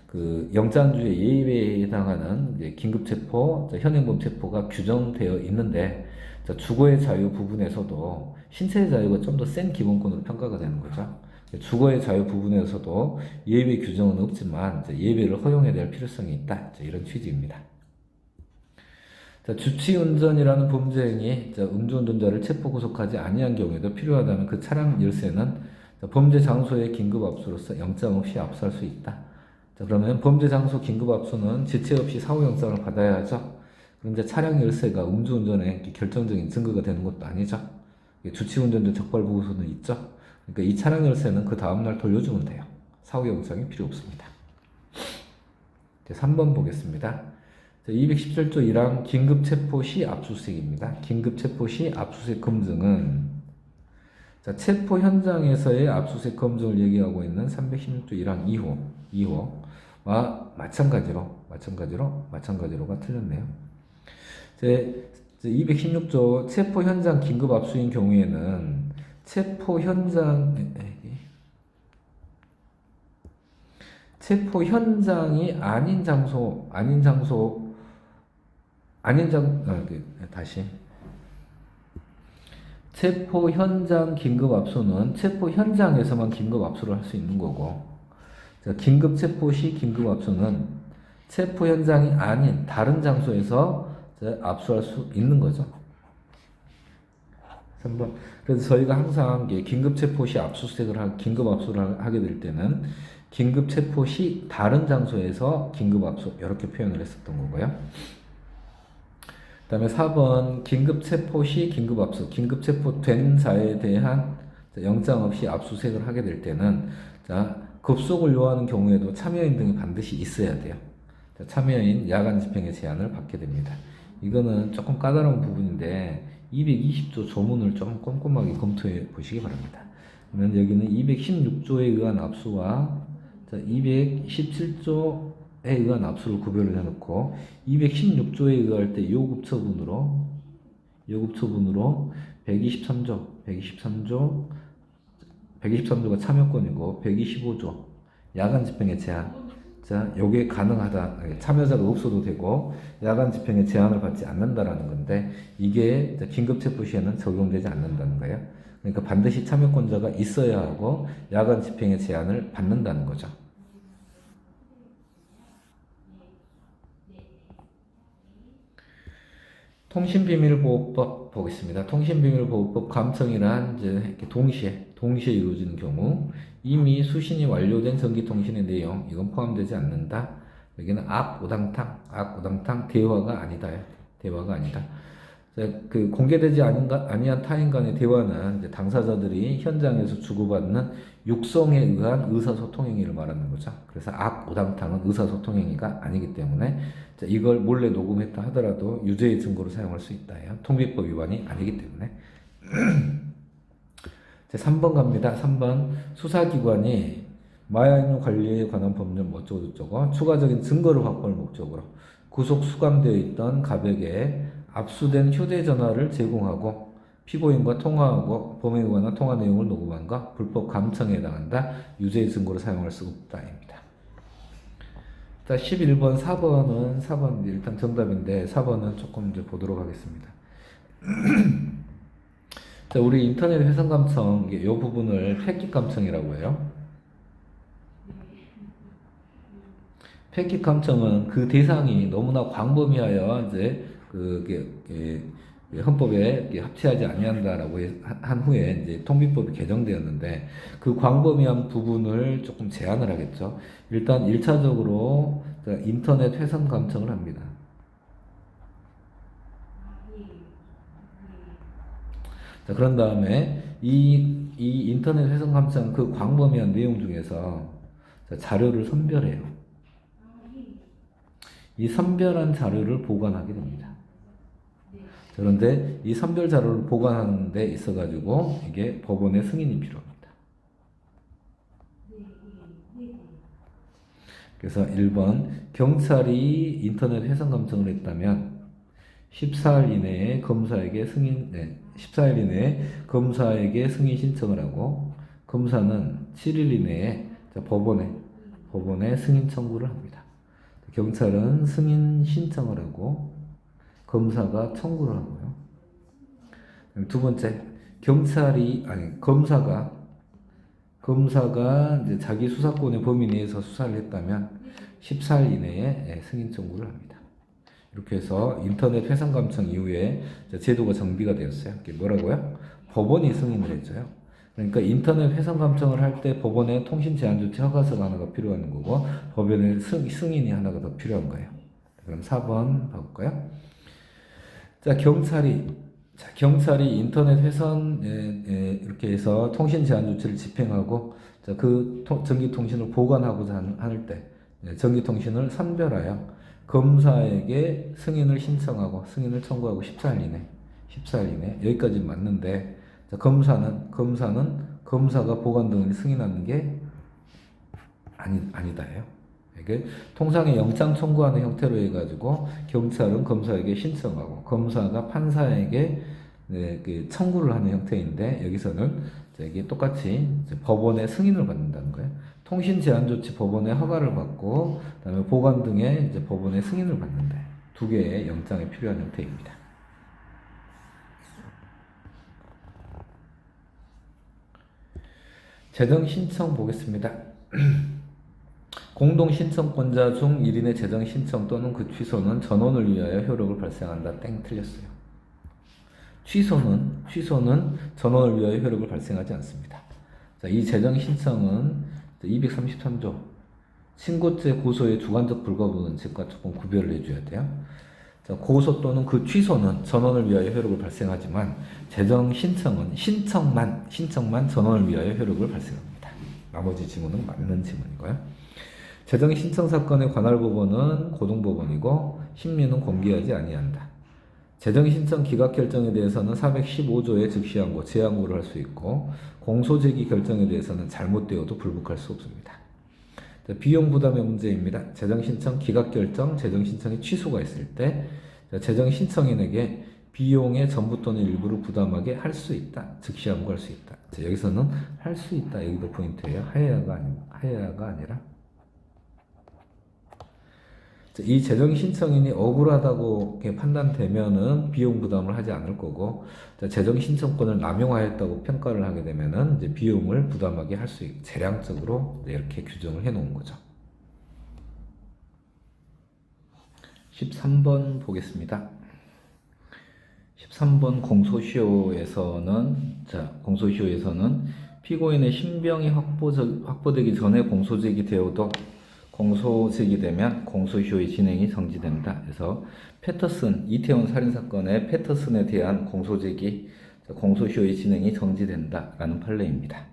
그 영장주의 예외에 해당하는 이제 긴급체포, 현행범 체포가 규정되어 있는데, 자, 주거의 자유 부분에서도 신체의 자유가 좀 더 센 기본권으로 평가가 되는 거죠. 주거의 자유 부분에서도 예외 규정은 없지만 예외를 허용해야 될 필요성이 있다. 이런 취지입니다. 자, 주치운전이라는 범죄 행위, 음주운전자를 체포 구속하지 아니한 경우에도 필요하다면 그 차량 열쇠는 범죄 장소의 긴급 압수로서 영장 없이 압수할 수 있다. 자, 그러면 범죄 장소 긴급 압수는 지체 없이 사후 영장을 받아야 하죠. 그런데 차량 열쇠가 음주운전의 결정적인 증거가 되는 것도 아니죠. 주치운전자 적발 보고서는 있죠. 그러니까 이 차량 열쇠는 그 다음날 돌려주면 돼요. 사후 영장이 필요 없습니다. 3번 보겠습니다. 217조 1항 긴급체포 시 압수수색입니다. 긴급체포 시 압수수색 검증은 체포 현장에서의 압수수색 검증을 얘기하고 있는 316조 1항 2호와 마찬가지로가 틀렸네요. 216조 체포 현장 긴급 압수인 경우에는 체포 현장이 체포 현장 긴급 압수는 체포 현장에서만 긴급 압수를 할 수 있는 거고, 긴급 체포 시 긴급 압수는 체포 현장이 아닌 다른 장소에서 압수할 수 있는 거죠. 3번. 그래서 저희가 항상 긴급 체포 시 긴급 압수를 하게 될 때는 긴급 체포 시 다른 장소에서 긴급 압수 이렇게 표현을 했었던 거고요. 그 다음에 4번 긴급 체포 시 긴급 압수, 긴급 체포된 자에 대한 영장 없이 압수수색을 하게 될 때는 급속을 요하는 경우에도 참여인 등이 반드시 있어야 돼요. 참여인 야간 집행의 제한을 받게 됩니다. 이거는 조금 까다로운 부분인데 220조 조문을 좀 꼼꼼하게 검토해 보시기 바랍니다. 그러면 여기는 216조에 의한 압수와 217조에 의한 압수를 구별을 해놓고 216조에 의할 때 요급처분으로 123조가 참여권이고 125조 야간 집행의 제한. 요게 가능하다. 참여자가 없어도 되고 야간 집행의 제한을 받지 않는다라는 건데 이게 긴급체포 시에는 적용되지 않는다는 거예요. 그러니까 반드시 참여권자가 있어야 하고 야간 집행의 제한을 받는다는 거죠. 통신비밀보호법 보겠습니다. 통신비밀보호법 감청이란 이제 동시에 이루어지는 경우 이미 수신이 완료된 전기통신의 내용 이건 포함되지 않는다. 여기는 악우당탕 대화가 아니다. 그 공개되지 아니한 타인 간의 대화는 이제 당사자들이 현장에서 주고받는 육성에 의한 의사소통 행위를 말하는 거죠. 그래서 악우당탕은 의사소통 행위가 아니기 때문에 이걸 몰래 녹음했다 하더라도 유죄의 증거로 사용할 수 있다. 통비법 위반이 아니기 때문에. 3번 갑니다. 3번 수사기관이 마약류 관리에 관한 법률 어쩌고저쩌고 추가적인 증거를 확보할 목적으로 구속 수감되어 있던 갑에게 압수된 휴대전화를 제공하고 피고인과 통화하고 범행에 관한 통화 내용을 녹음한 거 불법 감청에 해당한다. 유죄의 증거로 사용할 수 없다입니다. 자, 11번, 4번은 일단 정답인데 4번은 조금 이제 보도록 하겠습니다. 자, 우리 인터넷 회선 감청 이 부분을 패킷 감청이라고 해요. 패킷 감청은 그 대상이 너무나 광범위하여 이제 헌법에 합치하지 아니한다라고 한 후에 이제 통비법이 개정되었는데 그 광범위한 부분을 조금 제한을 하겠죠. 일단 1차적으로 인터넷 회선 감청을 합니다. 자, 그런 다음에 이 인터넷 회선 감청 그 광범위한 내용 중에서 자료를 선별해요. 이 선별한 자료를 보관하게 됩니다. 그런데 이 선별 자료를 보관하는 데 있어가지고 이게 법원의 승인이 필요합니다. 그래서 1번 경찰이 인터넷 회선 감청을 했다면 14일 이내에 검사에게 승인 신청을 하고 검사는 7일 이내에 법원에 승인 청구를 합니다. 경찰은 승인 신청을 하고 검사가 청구를 하고요. 두 번째, 검사가 이제 자기 수사권의 범위 내에서 수사를 했다면 14일 이내에 승인 청구를 합니다. 이렇게 해서 인터넷 회선 감청 이후에 제도가 정비가 되었어요. 이게 뭐라고요? 법원이 승인을 해줘요. 그러니까 인터넷 회선 감청을 할 때 법원에 통신 제한 조치 허가서가 하나가 필요한 거고 법원의 승인이 하나가 더 필요한 거예요. 그럼 4번 봐볼까요? 자, 경찰이 인터넷 회선 이렇게 해서 통신 제한 조치를 집행하고 그 전기 통신을 보관하고자 할 때 전기 통신을 선별하여 검사에게 승인을 신청하고 승인을 청구하고 14일 이내 여기까지 맞는데 검사는 검사가 보관 등을 승인하는 게 아니다예요. 이게 통상의 영장 청구하는 형태로 해가지고 경찰은 검사에게 신청하고 검사가 판사에게 청구를 하는 형태인데 여기서는 이게 똑같이 법원의 승인을 받는다는 거예요. 통신 제한 조치 법원의 허가를 받고 그다음에 보관 등의 법원의 승인을 받는데 두 개의 영장이 필요한 형태입니다. 재정 신청 보겠습니다. 공동 신청권자 중 1인의 재정 신청 또는 그 취소는 전원을 위하여 효력을 발생한다. 땡, 틀렸어요. 취소는 전원을 위하여 효력을 발생하지 않습니다. 자, 이 재정 신청은 233조 신고죄 고소의 주관적 불가분칙과 조금 구별을 해줘야 돼요. 자, 고소 또는 그 취소는 전원을 위하여 효력을 발생하지만 재정 신청은 신청만 전원을 위하여 효력을 발생합니다. 나머지 지문은 맞는 지문이고요. 재정 신청 사건의 관할 법원은 고등법원이고 심리는 공개하지 아니한다. 재정 신청 기각 결정에 대해서는 415조에 즉시항고, 재항고를 할 수 있고 공소 제기 결정에 대해서는 잘못되어도 불복할 수 없습니다. 비용 부담의 문제입니다. 재정 신청 기각 결정, 재정 신청의 취소가 있을 때 재정 신청인에게 비용의 전부 또는 일부를 부담하게 할 수 있다. 즉시항고할 수 있다. 여기서는 할 수 있다. 여기도 포인트예요. 하야가 아니라. 이 재정 신청인이 억울하다고 판단되면은 비용 부담을 하지 않을 거고, 재정 신청권을 남용하였다고 평가를 하게 되면은 이제 비용을 부담하게 할 수 있고, 재량적으로 이렇게 규정을 해 놓은 거죠. 13번 보겠습니다. 13번 공소시효에서는 피고인의 신병이 확보되기 전에 공소 제기되어도 공소 제기되면 공소시효의 진행이 정지된다. 그래서 이태원 살인사건의 패터슨에 대한 공소시효의 진행이 정지된다라는 판례입니다.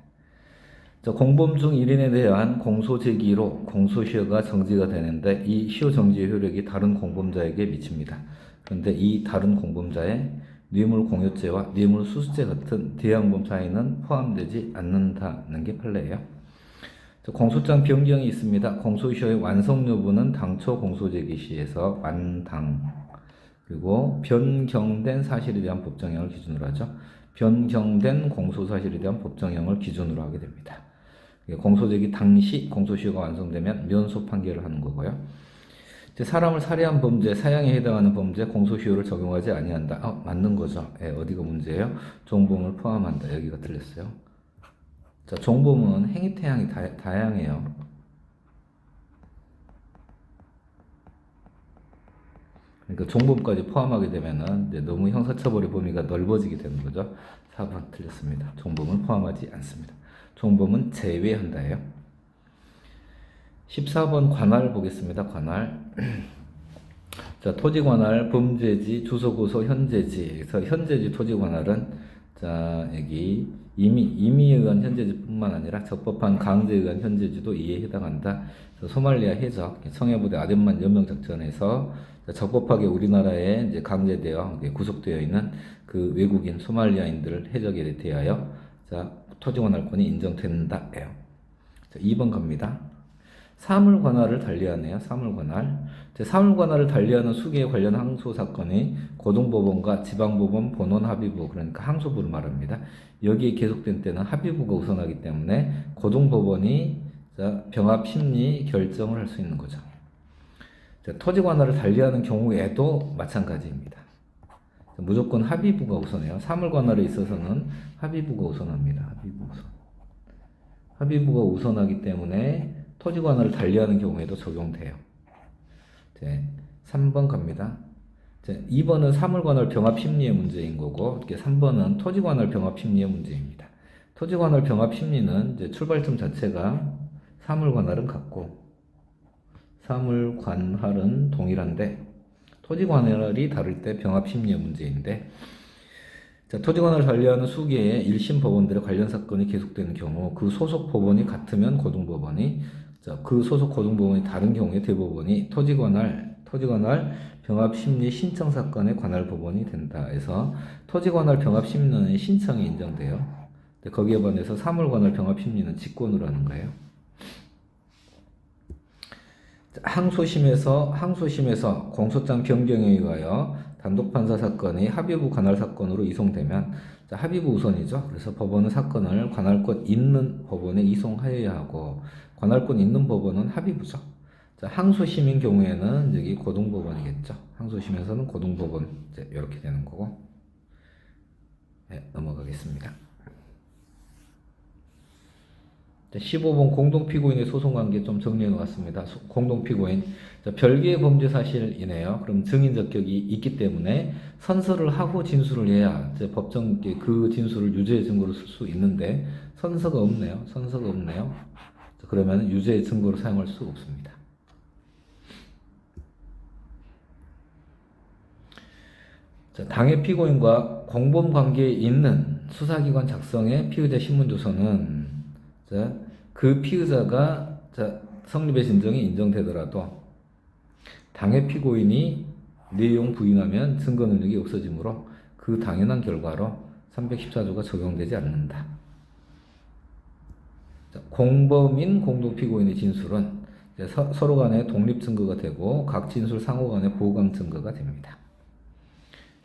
공범 중 1인에 대한 공소 제기로 공소시효가 정지가 되는데 이 시효 정지의 효력이 다른 공범자에게 미칩니다. 그런데 이 다른 공범자의 뇌물 공여죄와 뇌물 수수죄 같은 대형범 사이는 포함되지 않는다는 게 판례예요. 공소장 변경이 있습니다. 공소시효의 완성 여부는 당초 공소제기 시에서 완당, 그리고 변경된 사실에 대한 법정형을 기준으로 하죠. 변경된 공소사실에 대한 법정형을 기준으로 하게 됩니다. 공소제기 당시 공소시효가 완성되면 면소 판결을 하는 거고요. 사람을 살해한 범죄, 사형에 해당하는 범죄 공소시효를 적용하지 아니한다. 맞는 거죠. 어디가 문제예요? 종범을 포함한다. 여기가 틀렸어요. 자, 종범은 행위 태양이 다양해요. 그러니까 종범까지 포함하게 되면은 이제 너무 형사처벌의 범위가 넓어지게 되는 거죠. 4번 틀렸습니다. 종범을 포함하지 않습니다. 종범은 제외한다예요. 14번 관할 보겠습니다. 관할. 자, 토지관할, 범죄지, 주소고소, 현재지. 그래서 현재지 토지관할은 자, 여기 임의에 의한 현재지뿐만 아니라 적법한 강제에 의한 현재지도 이에 해당한다. 소말리아 해적, 성해부대 아덴만 연명작전에서 적법하게 우리나라에 이제 강제되어 구속되어 있는 그 외국인 소말리아인들을 해적에 대하여 자, 토지관할권이 인정된다예요. 자, 2번 갑니다. 사물관할을 달리하네요. 사물관할. 사물관할을 달리하는 수기에 관련 항소 사건이 고등법원과 지방법원 본원 합의부, 그러니까 항소부를 말합니다. 여기에 계속된 때는 합의부가 우선하기 때문에 고등법원이 병합 심리 결정을 할 수 있는 거죠. 토지관할을 달리하는 경우에도 마찬가지입니다. 무조건 합의부가 우선해요. 사물관할에 있어서는 합의부가 우선합니다. 합의부가 우선하기 때문에 토지관할을 달리하는 경우에도 적용돼요. 3번 갑니다. 2번은 사물관할 병합 심리의 문제인 거고, 3번은 토지관할 병합 심리의 문제입니다. 토지관할 병합 심리는 이제 출발점 자체가 사물관할은 같고, 사물관할은 동일한데, 토지관할이 다를 때 병합 심리의 문제인데, 토지관할을 달리하는 수개의 1심 법원들의 관련 사건이 계속되는 경우, 그 소속 법원이 같으면 고등법원이, 그 소속 고등법원이 다른 경우에 대법원이 토지관할 병합 심리 신청 사건의 관할 법원이 된다 해서 토지관할 병합 심리는 신청이 인정돼요. 거기에 반해서 사물관할 병합 심리는 직권으로 하는 거예요. 항소심에서 공소장 변경에 의하여 단독판사 사건이 합의부 관할 사건으로 이송되면 합의부 우선이죠. 그래서 법원은 사건을 관할권 있는 법원에 이송하여야 하고 관할권 있는 법원은 합의부죠. 항소심인 경우에는 여기 고등법원이겠죠. 항소심에서는 고등법원 이렇게 되는 거고. 넘어가겠습니다. 15번 공동피고인의 소송관계 좀 정리해 놓았습니다. 공동피고인 별개의 범죄 사실이네요. 그럼 증인 적격이 있기 때문에 선서를 하고 진술을 해야 법정 그 진술을 유죄의 증거로 쓸 수 있는데 선서가 없네요. 그러면 유죄의 증거로 사용할 수 없습니다. 당해 피고인과 공범 관계에 있는 수사기관 작성의 피의자 신문조서는 그 피의자가 성립의 진정이 인정되더라도 당해 피고인이 내용 부인하면 증거 능력이 없어지므로 그 당연한 결과로 314조가 적용되지 않는다. 공범인 공동피고인의 진술은 서로 간의 독립 증거가 되고 각 진술 상호 간의 보강 증거가 됩니다.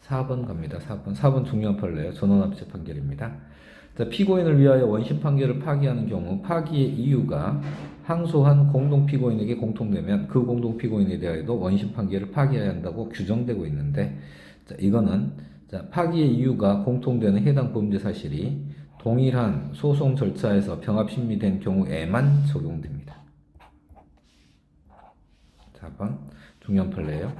4번 갑니다. 4번 중요한 판례예요. 전원합체 판결입니다. 피고인을 위하여 원심 판결을 파기하는 경우 파기의 이유가 항소한 공동피고인에게 공통되면 그 공동피고인에 대하여도 원심 판결을 파기해야 한다고 규정되고 있는데 이거는 파기의 이유가 공통되는 해당 범죄 사실이 동일한 소송 절차에서 병합 심리된 경우에만 적용됩니다. 4번 중요한 판례예요.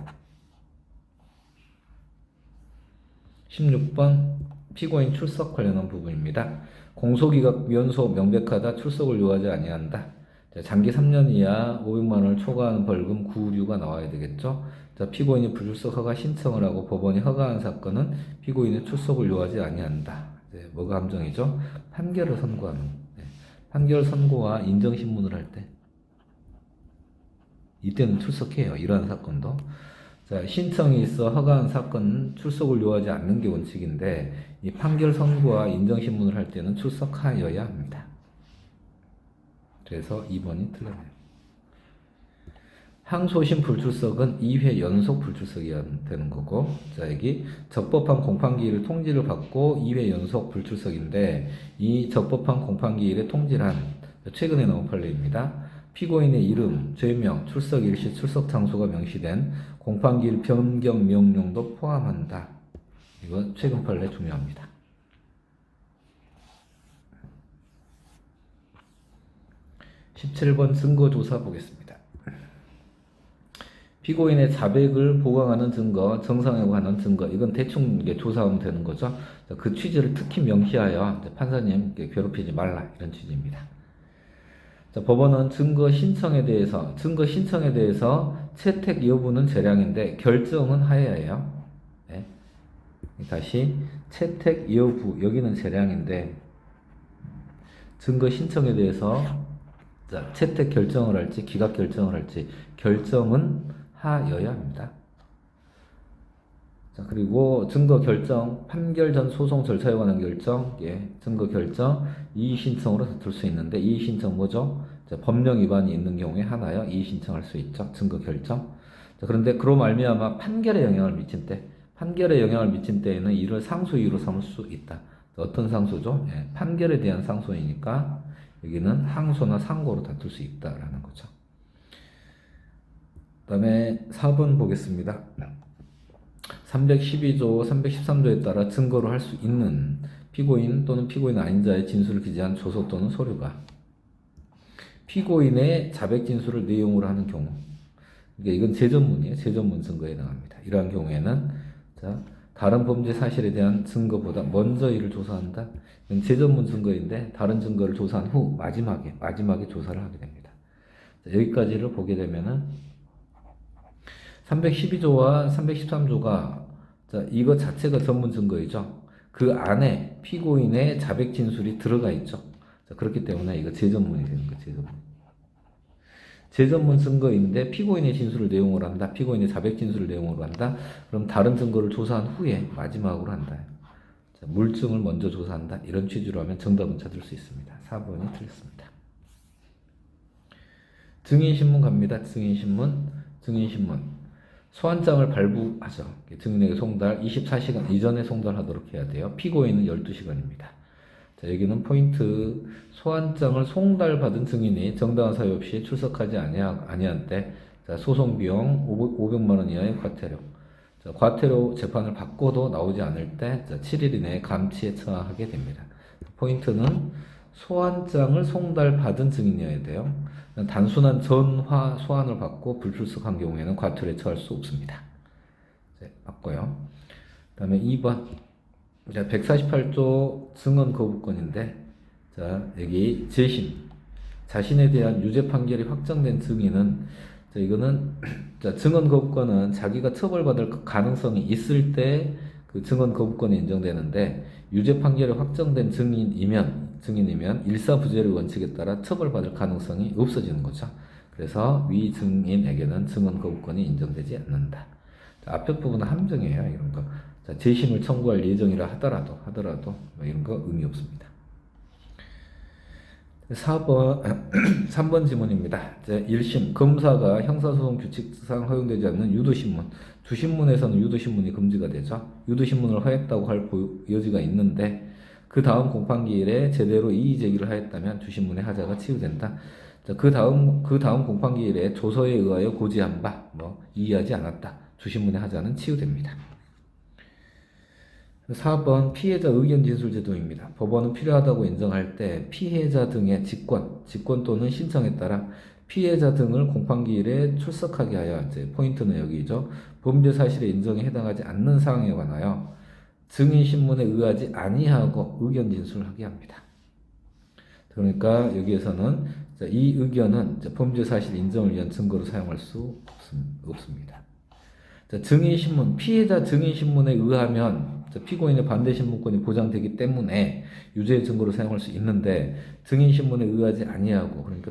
16번 피고인 출석 관련한 부분입니다. 공소기각 면소 명백하다 출석을 요하지 아니한다. 장기 3년 이하 500만 원을 초과하는 벌금 구류가 나와야 되겠죠. 피고인이 불출석 허가 신청을 하고 법원이 허가한 사건은 피고인의 출석을 요하지 아니한다. 뭐가 함정이죠? 판결을 선고하는. 판결 선고와 인정신문을 할 때 이때는 출석해요. 이러한 사건도. 신청이 있어 허가한 사건은 출석을 요하지 않는 게 원칙인데 이 판결 선고와 인정신문을 할 때는 출석하여야 합니다. 그래서 2번이 틀렸네요. 항소심 불출석은 2회 연속 불출석이 되는 거고, 자, 여기 적법한 공판기일 통지를 받고 2회 연속 불출석인데, 이 적법한 공판기일의 통지란 최근에 나온 판례입니다. 피고인의 이름, 죄명, 출석 일시, 출석 장소가 명시된 공판기일 변경 명령도 포함한다. 이거 최근 판례 중요합니다. 17번 증거조사 보겠습니다. 피고인의 자백을 보강하는 증거, 정상에 관한 증거, 이건 대충 조사하면 되는 거죠. 그 취지를 특히 명시하여 판사님 괴롭히지 말라, 이런 취지입니다. 자, 법원은 증거 신청에 대해서 채택 여부는 재량인데 결정은 하야예요. 네. 다시 채택 여부, 여기는 재량인데 증거 신청에 대해서 자, 채택 결정을 할지 기각 결정을 할지 결정은 하여야 합니다. 자, 그리고 증거 결정, 판결 전 소송 절차에 관한 결정, 증거 결정, 이의 신청으로 다툴 수 있는데, 이의 신청 뭐죠? 자, 법령 위반이 있는 경우에 하나요? 이의 신청할 수 있죠. 증거 결정. 자, 그런데 그로 말미암아 판결에 영향을 미친 때에는 이를 상소 이유로 삼을 수 있다. 어떤 상소죠? 판결에 대한 상소이니까 여기는 항소나 상고로 다툴 수 있다라는 거죠. 그 다음에 4번 보겠습니다. 312조, 313조에 따라 증거로 할 수 있는 피고인 또는 피고인 아닌 자의 진술을 기재한 조서 또는 서류가 피고인의 자백 진술을 내용으로 하는 경우, 그러니까 이건 재전문이에요. 재전문 증거에 해당합니다. 이러한 경우에는 자, 다른 범죄 사실에 대한 증거보다 먼저 이를 조사한다. 이건 재전문 증거인데 다른 증거를 조사한 후 마지막에 조사를 하게 됩니다. 자, 여기까지를 보게 되면은 312조와 313조가 자, 이거 자체가 전문 증거이죠. 그 안에 피고인의 자백 진술이 들어가 있죠. 자, 그렇기 때문에 이거 재전문이 되는 거예요. 재전문 증거인데 피고인의 진술을 내용으로 한다. 피고인의 자백 진술을 내용으로 한다. 그럼 다른 증거를 조사한 후에 마지막으로 한다. 자, 물증을 먼저 조사한다. 이런 취지로 하면 정답은 찾을 수 있습니다. 4번이 틀렸습니다. 증인신문 갑니다. 증인신문. 소환장을 발부하죠. 증인에게 송달 24시간 이전에 송달하도록 해야 돼요. 피고인은 12시간입니다. 자, 여기는 포인트. 소환장을 송달받은 증인이 정당한 사유 없이 출석하지 아니한 때 자, 소송비용 500만 원 이하의 과태료. 자, 과태료 재판을 받고도 나오지 않을 때 자, 7일 이내에 감치에 처하게 됩니다. 포인트는 소환장을 송달받은 증인이어야 돼요. 단순한 전화 소환을 받고 불출석한 경우에는 과태료에 처할 수 없습니다. 네, 맞고요. 그 다음에 2번 148조 증언 거부권인데 자, 여기 재심 자신에 대한 유죄 판결이 확정된 증인은 자, 이거는 자, 증언 거부권은 자기가 처벌받을 가능성이 있을 때 그 증언 거부권이 인정되는데 유죄 판결이 확정된 증인이면 일사부재의 원칙에 따라 처벌받을 가능성이 없어지는 거죠. 그래서 위 증인에게는 증언 거부권이 인정되지 않는다. 자, 앞에 부분은 함정이에요. 이런 거. 자, 재심을 청구할 예정이라 하더라도 뭐 이런 거 의미 없습니다. 4번, 3번 지문입니다. 1심, 검사가 형사소송 규칙상 허용되지 않는 유도신문. 주신문에서는 유도신문이 금지가 되죠. 유도신문을 하였다고 할 여지가 있는데, 그 다음 공판기일에 제대로 이의제기를 하였다면 주신문의 하자가 치유된다. 자, 그 다음 공판기일에 조서에 의하여 고지한 바, 이의하지 않았다. 주신문의 하자는 치유됩니다. 4번 피해자 의견 진술 제도입니다. 법원은 필요하다고 인정할 때 피해자 등의 직권 또는 신청에 따라 피해자 등을 공판기일에 출석하게 하여 이제 포인트는 여기죠. 범죄 사실의 인정에 해당하지 않는 사항에 관하여 증인 신문에 의하지 아니하고 의견 진술하게 합니다. 그러니까 여기에서는 이 의견은 범죄 사실 인정을 위한 증거로 사용할 수 없습니다. 증인 신문, 피해자 증인 신문에 의하면 피고인의 반대 신문권이 보장되기 때문에 유죄의 증거로 사용할 수 있는데 증인 신문에 의하지 아니하고 그러니까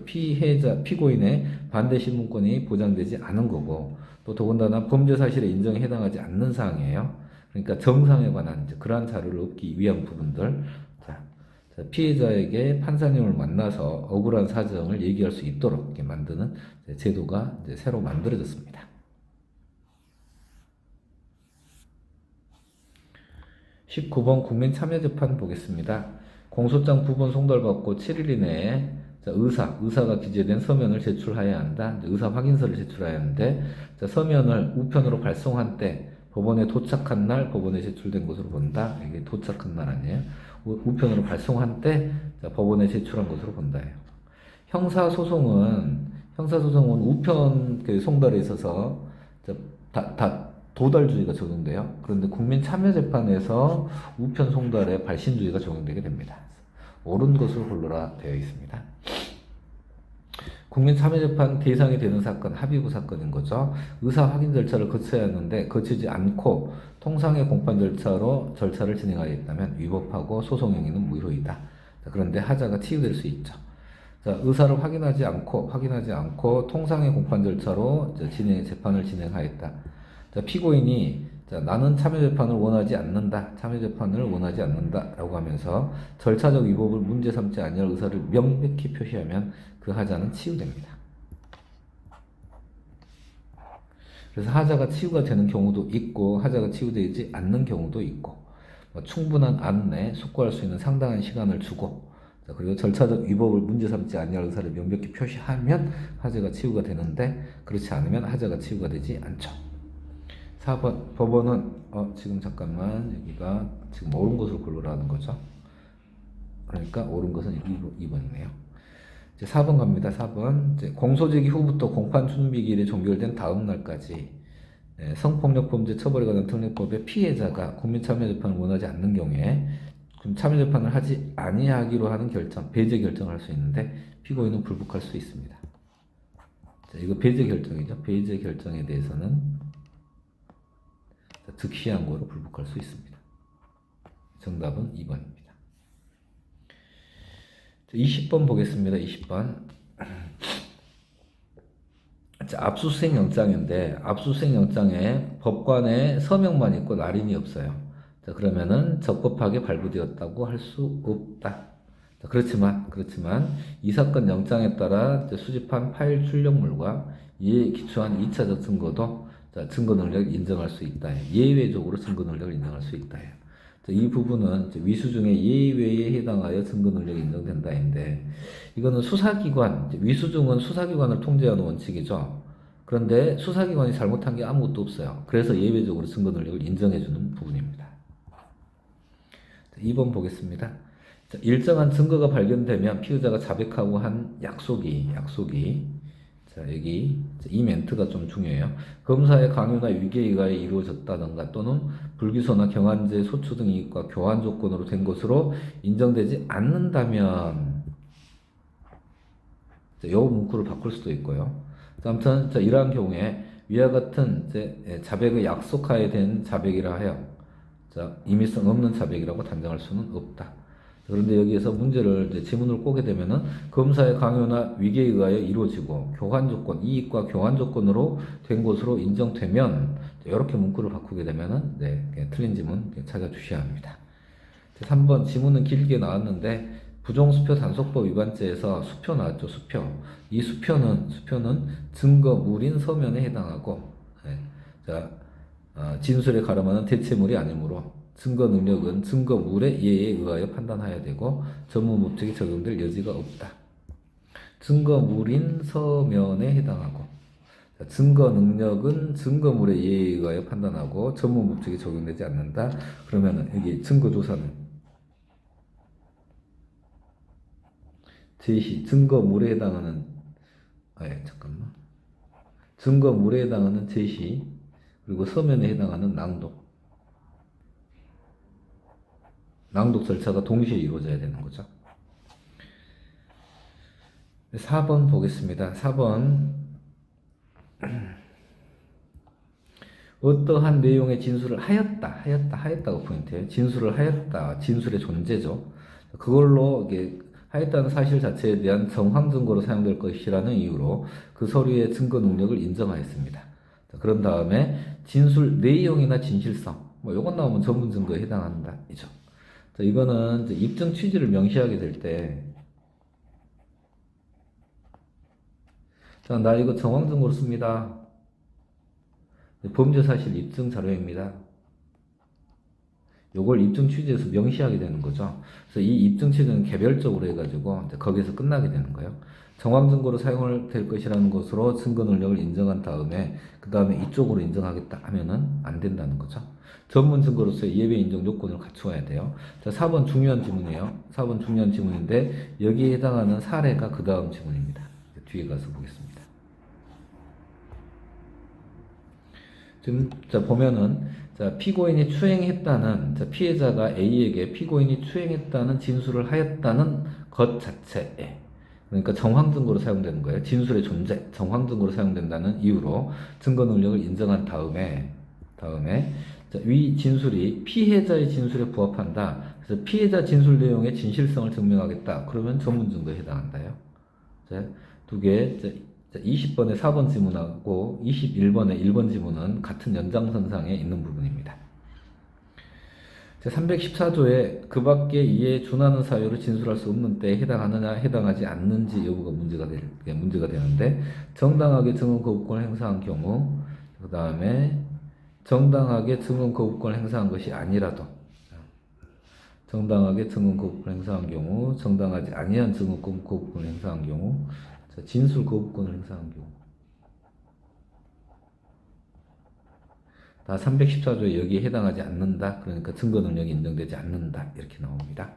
피고인의 반대 신문권이 보장되지 않은 거고 또 더군다나 범죄 사실의 인정에 해당하지 않는 사항이에요. 그러니까 정상에 관한 그러한 자료를 얻기 위한 부분들. 자, 자, 피해자에게 판사님을 만나서 억울한 사정을 얘기할 수 있도록 이렇게 만드는 제도가 이제 새로 만들어졌습니다. 19번 국민참여재판 보겠습니다. 공소장 부본 송달받고 7일 이내에 의사가 기재된 서면을 제출해야 한다. 의사 확인서를 제출해야 하는데, 서면을 우편으로 발송한 때 법원에 도착한 날 법원에 제출된 것으로 본다. 이게 도착한 날 아니에요. 우편으로 발송한 때 법원에 제출한 것으로 본다예요. 형사소송은 우편 송달에 있어서 다 도달주의가 적용돼요. 그런데 국민참여재판에서 우편 송달에 발신주의가 적용되게 됩니다. 옳은 것을 골라라 되어 있습니다. 국민참여재판 대상이 되는 사건, 합의부 사건인 거죠. 의사 확인 절차를 거쳐야 하는데 거치지 않고 통상의 공판 절차를 진행하였다면 위법하고 소송 행위는 무효이다. 그런데 하자가 치유될 수 있죠. 의사를 확인하지 않고 통상의 공판 절차로 재판을 진행하였다. 피고인이 나는 참여재판을 원하지 않는다 라고 하면서 절차적 위법을 문제 삼지 아니할 의사를 명백히 표시하면 그 하자는 치유됩니다. 그래서 하자가 치유가 되는 경우도 있고 하자가 치유되지 않는 경우도 있고, 충분한 안내 숙고할 수 있는 상당한 시간을 주고, 그리고 절차적 위법을 문제 삼지 아니할 의사를 명백히 표시하면 하자가 치유가 되는데, 그렇지 않으면 하자가 치유가 되지 않죠. 4번 법원은 지금 잠깐만 여기가 지금 옳은 것을 고르라는 거죠. 그러니까 옳은 것은 2번이네요. 이제 4번 갑니다. 4번 이제 공소제기 후부터 공판 준비기일이 종결된 다음 날까지 성폭력 범죄 처벌에 관한 특례법의 피해자가 국민참여재판을 원하지 않는 경우에 참여재판을 하지 아니하기로 하는 결정, 배제 결정을 할 수 있는데 피고인은 불복할 수 있습니다. 자, 이거 배제 결정이죠. 배제 결정에 대해서는 득시항고로 불복할 수 있습니다. 정답은 2번입니다. 20번 보겠습니다. 20번. 압수수색 영장인데 압수수색 영장에 법관의 서명만 있고 날인이 없어요. 그러면은 적법하게 발부되었다고 할 수 없다. 그렇지만 이 사건 영장에 따라 수집한 파일 출력물과 이에 기초한 2차적 증거도 증거 능력을 인정할 수 있다. 예외적으로 증거 능력을 인정할 수 있다. 이 부분은 위수 중에 예외에 해당하여 증거 능력이 인정된다인데, 이거는 위수중은 수사기관을 통제하는 원칙이죠. 그런데 수사기관이 잘못한 게 아무것도 없어요. 그래서 예외적으로 증거 능력을 인정해주는 부분입니다. 2번 보겠습니다. 일정한 증거가 발견되면 피의자가 자백하고 한 약속이 여기 이 멘트가 좀 중요해요. 검사의 강요나 위계에 의하여 이루어졌다든가 또는 불기소나 경한제 소추 등 이익과 교환 조건으로 된 것으로 인정되지 않는다면 이 문구를 바꿀 수도 있고요. 아무튼 이러한 경우에 위와 같은 자백의 약속하에 된 자백이라 하여 임의성 없는 자백이라고 단정할 수는 없다. 그런데 여기에서 지문을 꼬게 되면은 검사의 강요나 위계에 의하여 이루어지고 교환 조건, 이익과 교환 조건으로 된 것으로 인정되면 이렇게 문구를 바꾸게 되면은 틀린 지문 찾아주셔야 합니다. 3번 지문은 길게 나왔는데 부정수표 단속법 위반죄에서 수표 나왔죠. 이 수표는 증거물인 서면에 해당하고 진술에 가름하는 대체물이 아니므로 증거 능력은 증거물의 예에 의하여 판단해야 되고 전문법칙이 적용될 여지가 없다. 증거물인 서면에 해당하고 증거 능력은 증거물의 예에 의하여 판단하고 전문법칙이 적용되지 않는다. 그러면 여기 증거조사는 제시, 증거물에 해당하는 증거물에 해당하는 제시, 그리고 서면에 해당하는 낭독 절차가 동시에 이루어져야 되는 거죠. 4번 보겠습니다. 4번 어떠한 내용의 진술을 하였다가 포인트예요. 진술을 하였다, 진술의 존재죠. 그걸로 하였다는 사실 자체에 대한 정황 증거로 사용될 것이라는 이유로 그 서류의 증거 능력을 인정하였습니다. 그런 다음에 진술 내용이나 진실성, 요건 나오면 전문 증거에 해당한다 이죠. 자, 이거는 이제 입증 취지를 명시하게 될 때, 자, 나 이거 정황 증거로 씁니다. 범죄 사실 입증 자료입니다. 요걸 입증 취지에서 명시하게 되는 거죠. 그래서 이 입증 취지는 개별적으로 해가지고 이제 거기서 끝나게 되는 거예요. 정황 증거로 사용할 될 것이라는 것으로 증거 능력을 인정한 다음에 그 다음에 이쪽으로 인정하겠다 하면은 안 된다는 거죠. 전문 증거로서의 예외 인정 요건을 갖추어야 돼요. 자, 4번 중요한 지문이에요. 4번 중요한 지문인데 여기에 해당하는 사례가 그 다음 지문입니다. 뒤에 가서 보겠습니다. 지금 자 보면은 자 피고인이 추행했다는 자 피해자가 A에게 피고인이 추행했다는 진술을 하였다는 것 자체에 그러니까 정황 증거로 사용되는 거예요. 진술의 존재, 정황 증거로 사용된다는 이유로 증거 능력을 인정한 다음에 자, 위 진술이 피해자의 진술에 부합한다. 그래서 피해자 진술 내용의 진실성을 증명하겠다. 그러면 전문 증거에 해당한다요. 자, 두 개. 자, 20번의 4번 지문하고 21번의 1번 지문은 같은 연장선상에 있는 부분입니다. 314조에 그 밖에 이에 준하는 사유를 진술할 수 없는 때에 해당하느냐 해당하지 않는지 여부가 문제가 되는데 정당하게 증언 거부권을 행사한 경우 그 다음에 정당하게 증언 거부권을 행사한 것이 아니라도 정당하게 증언 거부권을 행사한 경우 정당하지 아니한 증언 거부권을 행사한 경우 진술 거부권을 행사한 경우 다 314조에 여기에 해당하지 않는다. 그러니까 증거 능력이 인정되지 않는다. 이렇게 나옵니다.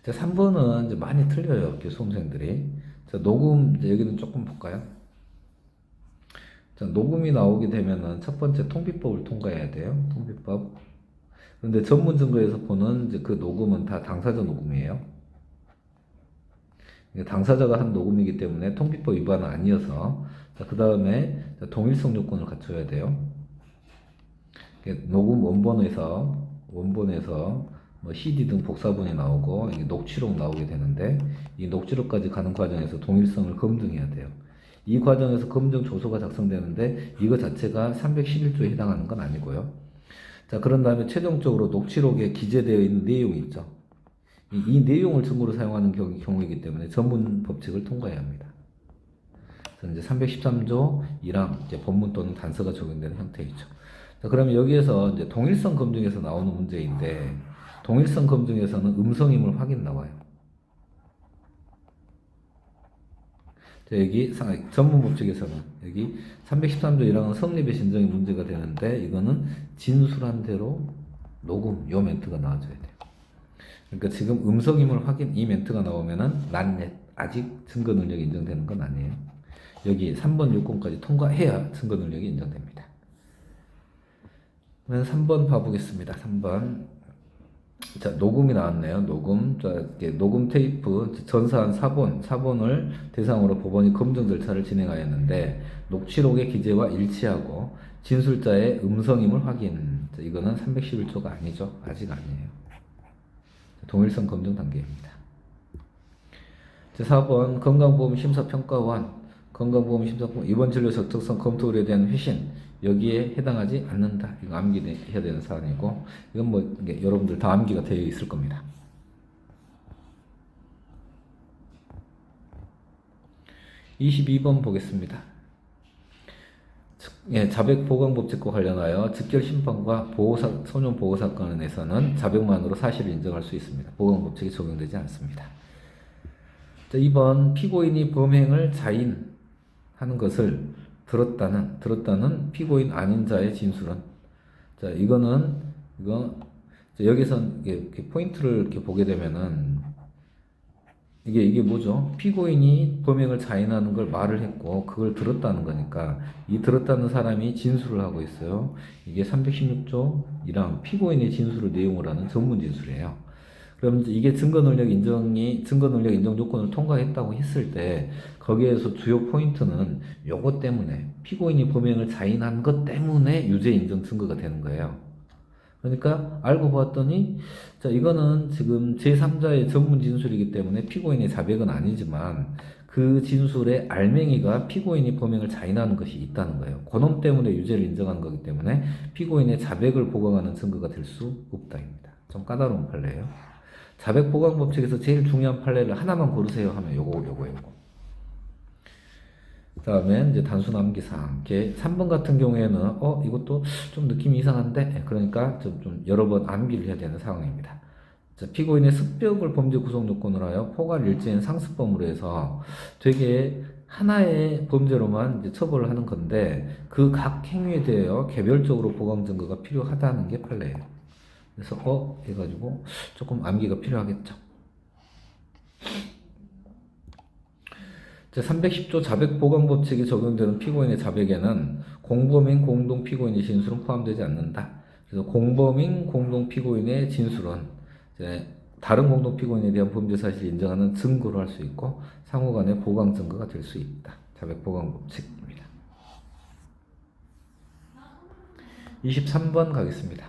자, 3번은 이제 많이 틀려요. 이렇게 수험생들이. 자, 녹음, 이제 여기는 조금 볼까요? 자, 녹음이 나오게 되면은 첫 번째 통비법을 통과해야 돼요. 통비법. 그런데 전문 증거에서 보는 이제 그 녹음은 다 당사자 녹음이에요. 당사자가 한 녹음이기 때문에 통비법 위반은 아니어서 그 다음에 동일성 요건을 갖춰야 돼요. 녹음 원본에서 뭐 CD 등 복사본이 나오고 녹취록 나오게 되는데 이 녹취록까지 가는 과정에서 동일성을 검증해야 돼요. 이 과정에서 검증 조서가 작성되는데 이거 자체가 311조에 해당하는 건 아니고요. 자, 그런 다음에 최종적으로 녹취록에 기재되어 있는 내용이 있죠. 이 내용을 증거로 사용하는 경우이기 때문에 전문 법칙을 통과해야 합니다. 그래서 이제 313조 1항 이제 법문 또는 단서가 적용되는 형태이죠. 자, 그러면 여기에서 이제 동일성 검증에서 나오는 문제인데 동일성 검증에서는 음성임을 확인 나와요. 자, 여기 전문 법칙에서는 여기 313조 1항은 성립의 신정이 문제가 되는데 이거는 진술한 대로 녹음 요 멘트가 나와줘야 돼요. 그러니까 지금 음성임을 확인 이 멘트가 나오면은 난넷 아직 증거 능력이 인정되는 건 아니에요. 여기 3번 요건까지 통과해야 증거 능력이 인정됩니다. 그러면 3번 봐보겠습니다. 3번. 자, 녹음이 나왔네요. 녹음. 자, 녹음 테이프 전사한 4본을 대상으로 법원이 검증 절차를 진행하였는데 녹취록의 기재와 일치하고 진술자의 음성임을 확인. 자, 이거는 311조가 아니죠. 아직 아니에요. 동일성 검증 단계입니다. 4번 건강보험 심사평가원 건강보험 심사평가 입원 진료 적정성 검토 의뢰에 대한 회신 여기에 해당하지 않는다. 이거 암기해야 되는 사안이고 이건 뭐 여러분들 다 암기가 되어 있을 겁니다. 22번 보겠습니다. 예, 자백보강법칙과 관련하여 즉결심판과 소년보호사건에서는 자백만으로 사실을 인정할 수 있습니다. 보강법칙이 적용되지 않습니다. 자, 2번 피고인이 범행을 자인하는 것을 들었다는 피고인 아닌 자의 진술은 자, 이거 여기서 이렇게 포인트를 이렇게 보게 되면은 이게 뭐죠? 피고인이 범행을 자인하는 걸 말을 했고 그걸 들었다는 거니까 이 들었다는 사람이 진술을 하고 있어요. 이게 316조 1항 피고인의 진술을 내용으로 하는 전문 진술이에요. 그럼 이게 증거 능력 인정 조건을 통과했다고 했을 때 거기에서 주요 포인트는 요것 때문에 피고인이 범행을 자인한 것 때문에 유죄 인정 증거가 되는 거예요. 그러니까 알고 봤더니 자 이거는 지금 제3자의 전문 진술이기 때문에 피고인의 자백은 아니지만 그 진술의 알맹이가 피고인이 범행을 자인하는 것이 있다는 거예요. 그놈 때문에 유죄를 인정한 거기 때문에 피고인의 자백을 보강하는 증거가 될 수 없다입니다. 좀 까다로운 판례예요. 자백 보강 법칙에서 제일 중요한 판례를 하나만 고르세요 하면 요거. 그다음에 이제 단순 암기사항. 3번 같은 경우에는 이것도 좀 느낌이 이상한데, 그러니까 좀 여러 번 암기를 해야 되는 상황입니다. 자, 피고인의 습벽을 범죄 구성 요건으로 하여 포괄 일체인 상습범으로 해서 되게 하나의 범죄로만 이제 처벌을 하는 건데, 그 각 행위에 대하여 개별적으로 보강 증거가 필요하다는 게 판례예요. 그래서 해가지고 조금 암기가 필요하겠죠. 제310조 자백보강법칙이 적용되는 피고인의 자백에는 공범인 공동피고인의 진술은 포함되지 않는다. 그래서 공범인 공동피고인의 진술은 이제 다른 공동피고인에 대한 범죄 사실을 인정하는 증거로 할 수 있고 상호간의 보강 증거가 될 수 있다. 자백보강법칙입니다. 23번 가겠습니다.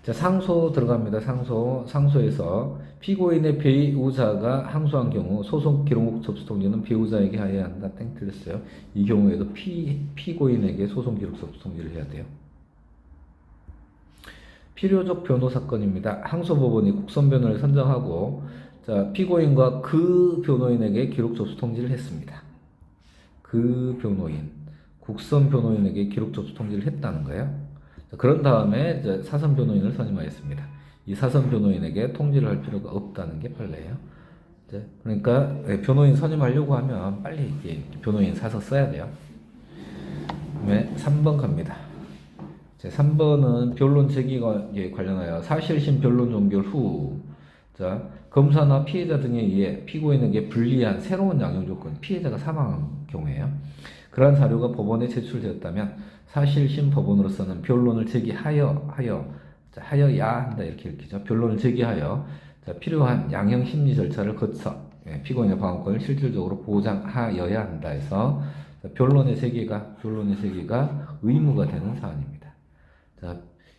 자, 상소 들어갑니다. 상소에서 피고인의 배우자가 항소한 경우 소송 기록 접수 통지는 배우자에게 하여야 한다. 땡 틀렸어요. 이 경우에도 피고인에게 소송 기록 접수 통지를 해야 돼요. 필요적 변호 사건입니다. 항소법원이 국선 변호를 선정하고 자, 피고인과 그 변호인에게 기록 접수 통지를 했습니다. 그 변호인, 국선 변호인에게 기록 접수 통지를 했다는 거예요. 그런 다음에 이제 사선 변호인을 선임하였습니다. 이 사선 변호인에게 통지를 할 필요가 없다는 게 판례예요. 그러니까 변호인 선임하려고 하면 빨리 변호인 사서 써야 돼요. 그다음에 3번 갑니다. 3번은 변론 제기에 관련하여 사실심 변론 종결 후 검사나 피해자 등에 의해 피고인에게 불리한 새로운 양형 조건, 피해자가 사망한 경우에요. 그러한 자료가 법원에 제출되었다면 사실심 법원으로서는 변론을 제기하여야 한다 이렇게 읽히죠. 변론을 제기하여 필요한 양형 심리 절차를 거쳐 피고인의 방어권을 실질적으로 보장하여야 한다 해서 변론의 제기가 의무가 되는 사안입니다. 자,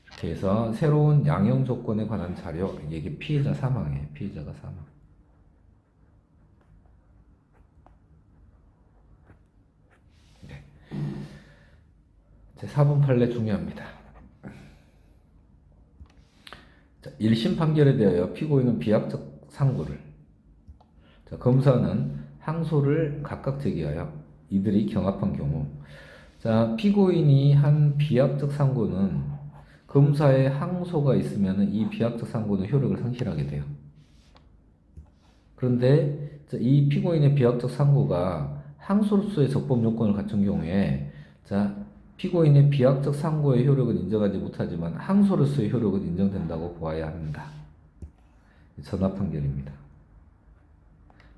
이렇게 해서 새로운 양형 조건에 관한 자료, 이게 피해자가 사망. 네. 제 4번 판례 중요합니다. 자, 1심 판결에 대하여 피고인은 비약적 상고를, 검사는 항소를 각각 제기하여 이들이 경합한 경우, 피고인이 한 비약적 상고는 검사의 항소가 있으면 이 비약적 상고는 효력을 상실하게 돼요. 그런데 이 피고인의 비약적 상고가 항소로서의 적법 요건을 갖춘 경우에 피고인의 비약적 상고의 효력은 인정하지 못하지만 항소로서의 효력은 인정된다고 보아야 합니다. 전합 판결입니다.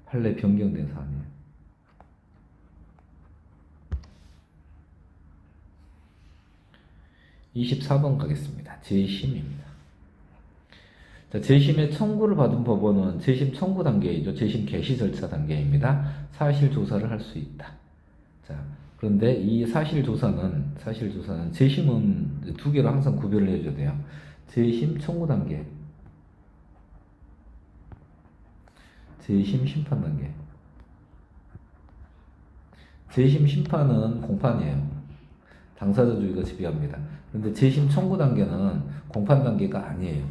판례 변경된 사안이에요. (24번) 가겠습니다. 재심입니다. 재심의 청구를 받은 법원은 재심 청구 단계이죠. 재심 개시 절차 단계입니다. 사실 조사를 할 수 있다. 그런데 이 사실 조사는 재심은 두 개로 항상 구별을 해줘야 돼요. 재심 청구 단계, 재심 심판 단계. 재심 심판은 공판이에요. 당사자주의가 지배합니다. 그런데 재심 청구 단계는 공판 단계가 아니에요.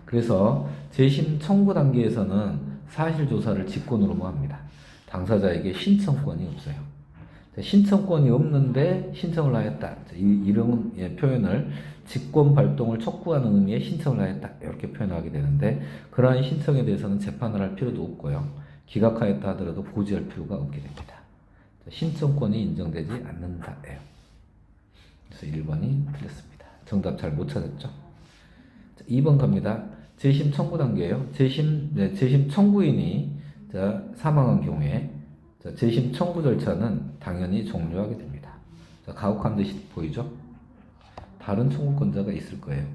그래서 재심 청구 단계에서는 사실 조사를 직권으로만 합니다. 당사자에게 신청권이 없어요. 신청권이 없는데 신청을 하였다. 이런 표현을 직권 발동을 촉구하는 의미의 신청을 하였다. 이렇게 표현하게 되는데 그러한 신청에 대해서는 재판을 할 필요도 없고요. 기각하였다 하더라도 고지할 필요가 없게 됩니다. 신청권이 인정되지 않는다예요. 그래서 1번이 틀렸습니다. 정답 잘 못 찾았죠? 2번 갑니다. 재심 청구 단계예요. 재심 청구인이 사망한 경우에 재심 청구 절차는 당연히 종료하게 됩니다. 가혹한 듯이 보이죠? 다른 청구권자가 있을 거예요.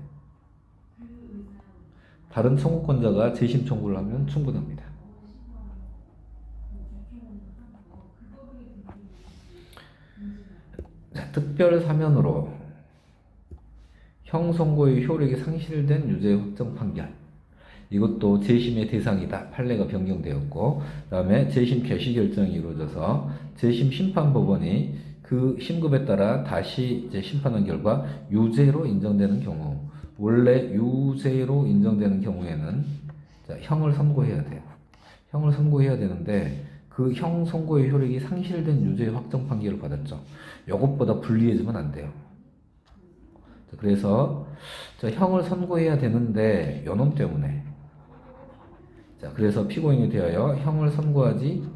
다른 청구권자가 재심 청구를 하면 충분합니다. 특별 사면으로 형선고의 효력이 상실된 유죄 확정 판결. 이것도 재심의 대상이다. 판례가 변경되었고, 그 다음에 재심 개시 결정이 이루어져서 재심 심판법원이 그 심급에 따라 다시 이제 심판한 결과 유죄로 인정되는 경우, 원래 유죄로 인정되는 경우에는 자, 형을 선고해야 돼요. 형을 선고해야 되는데 그 형 선고의 효력이 상실된 유죄 확정 판결을 받았죠. 이것보다 불리해지면 안 돼요. 자, 그래서 자, 형을 선고해야 되는데 요놈 때문에 자, 그래서 피고인이 되어야 형을 선고하지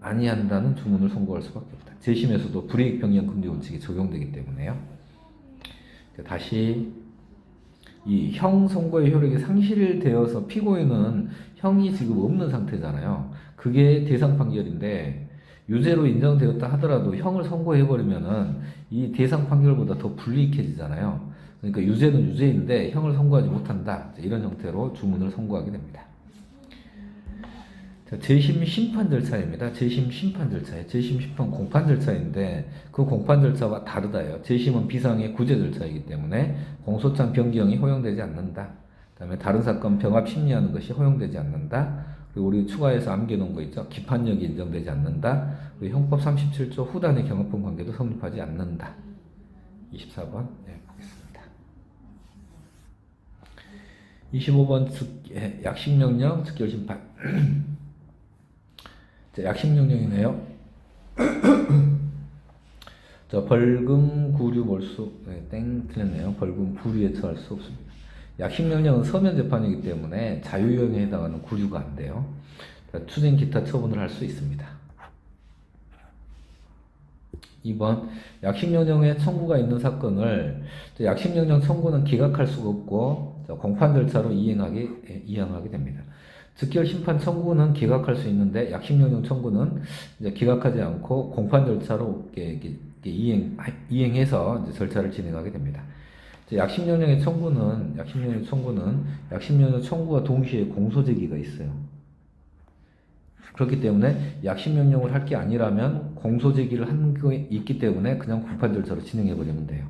아니한다는 주문을 선고할 수밖에 없다. 재심에서도 불이익 병량 금지 원칙이 적용되기 때문에요. 다시 이 형 선고의 효력이 상실되어서 피고인은 형이 지금 없는 상태잖아요. 그게 대상 판결인데 유죄로 인정되었다 하더라도 형을 선고해버리면은 이 대상 판결보다 더 불이익해지잖아요. 그러니까 유죄는 유죄인데 형을 선고하지 못한다. 이런 형태로 주문을 선고하게 됩니다. 재심 심판 절차입니다. 재심 심판 절차에 재심 심판 공판 절차인데 그 공판 절차와 다르다요. 재심은 비상의 구제 절차이기 때문에 공소장 변경이 허용되지 않는다. 그다음에 다른 사건 병합 심리하는 것이 허용되지 않는다. 그리고 우리 추가해서 암겨놓은 거 있죠. 기판력이 인정되지 않는다. 그리고 형법 37조 후단의 경합권 관계도 성립하지 않는다. 24번 네, 보겠습니다. 25번 약식명령 즉결심판 약식명령이네요. 자, 벌금 구류 몰수 땡 틀렸네요. 벌금 구류에 처할 수 없습니다. 약식명령은 서면 재판이기 때문에 자유형에 해당하는 구류가 안 돼요. 추징 기타 처분을 할 수 있습니다. 2번 약식명령에 청구가 있는 사건을 약식명령 청구는 기각할 수가 없고 공판 절차로 이행하게 됩니다. 즉결 심판 청구는 기각할 수 있는데 약식명령 청구는 이제 기각하지 않고 공판 절차로 이행해서 이제 절차를 진행하게 됩니다. 약식명령의 청구는 약식명령 청구와 동시에 공소제기가 있어요. 그렇기 때문에 약식명령을 할 게 아니라면 공소제기를 한 게 있기 때문에 그냥 공판 절차로 진행해 버리면 돼요.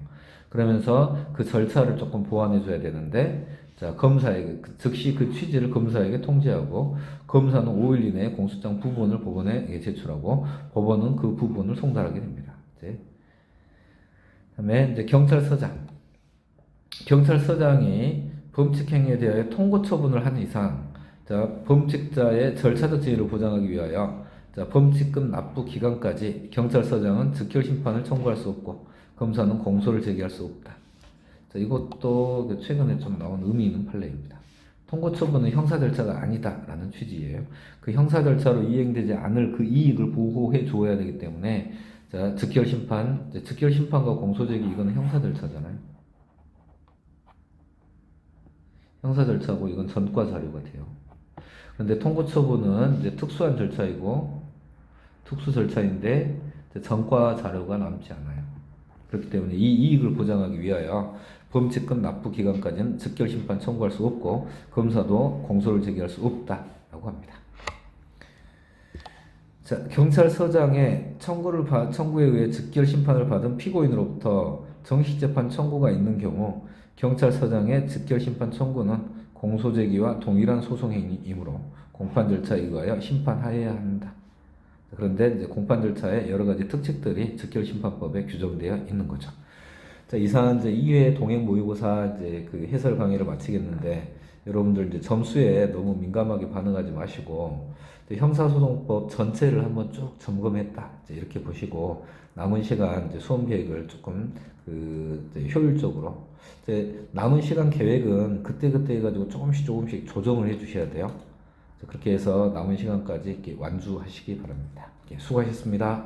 그러면서 그 절차를 조금 보완해 줘야 되는데 자, 검사에게 즉시 그 취지를 검사에게 통지하고 검사는 5일 이내에 공소장 부본을 법원에 제출하고 법원은 그 부본을 송달하게 됩니다. 그다음에 이제 경찰서장이 범칙 행위에 대하여 통고 처분을 한 이상 자, 범칙자의 절차적 지위를 보장하기 위하여 자, 범칙금 납부 기간까지 경찰서장은 즉결 심판을 청구할 수 없고 검사는 공소를 제기할 수 없다. 자, 이것도 최근에 좀 나온 의미 있는 판례입니다. 통고 처분은 형사 절차가 아니다라는 취지예요. 그 형사 절차로 이행되지 않을 그 이익을 보호해 줘야 되기 때문에 자, 즉결 심판과 공소 제기 이거는 형사 절차잖아요. 형사 절차고 이건 전과 자료가 돼요. 그런데 통고 처분은 이제 특수한 절차이고 특수 절차인데 전과 자료가 남지 않아요. 그렇기 때문에 이 이익을 보장하기 위하여 범칙금 납부 기간까지는 즉결 심판 청구할 수 없고 검사도 공소를 제기할 수 없다라고 합니다. 자, 경찰서장의 청구에 의해 즉결 심판을 받은 피고인으로부터 정식 재판 청구가 있는 경우 경찰서장의 즉결 심판 청구는 공소 제기와 동일한 소송 행위이므로 공판 절차에 의하여 심판하여야 한다. 그런데 이제 공판 절차에 여러 가지 특칙들이 즉결 심판법에 규정되어 있는 거죠. 자, 이상 이제 2회 동행 모의고사 이제 그 해설 강의를 마치겠는데 여러분들 이제 점수에 너무 민감하게 반응하지 마시고 형사소송법 전체를 한번 쭉 점검했다. 이제 이렇게 보시고 남은 시간 이제 수험 계획을 조금 이제 효율적으로 이제 남은 시간 계획은 그때 해가지고 조금씩 조정을 해주셔야 돼요. 그렇게 해서 남은 시간까지 이렇게 완주하시기 바랍니다. 수고하셨습니다.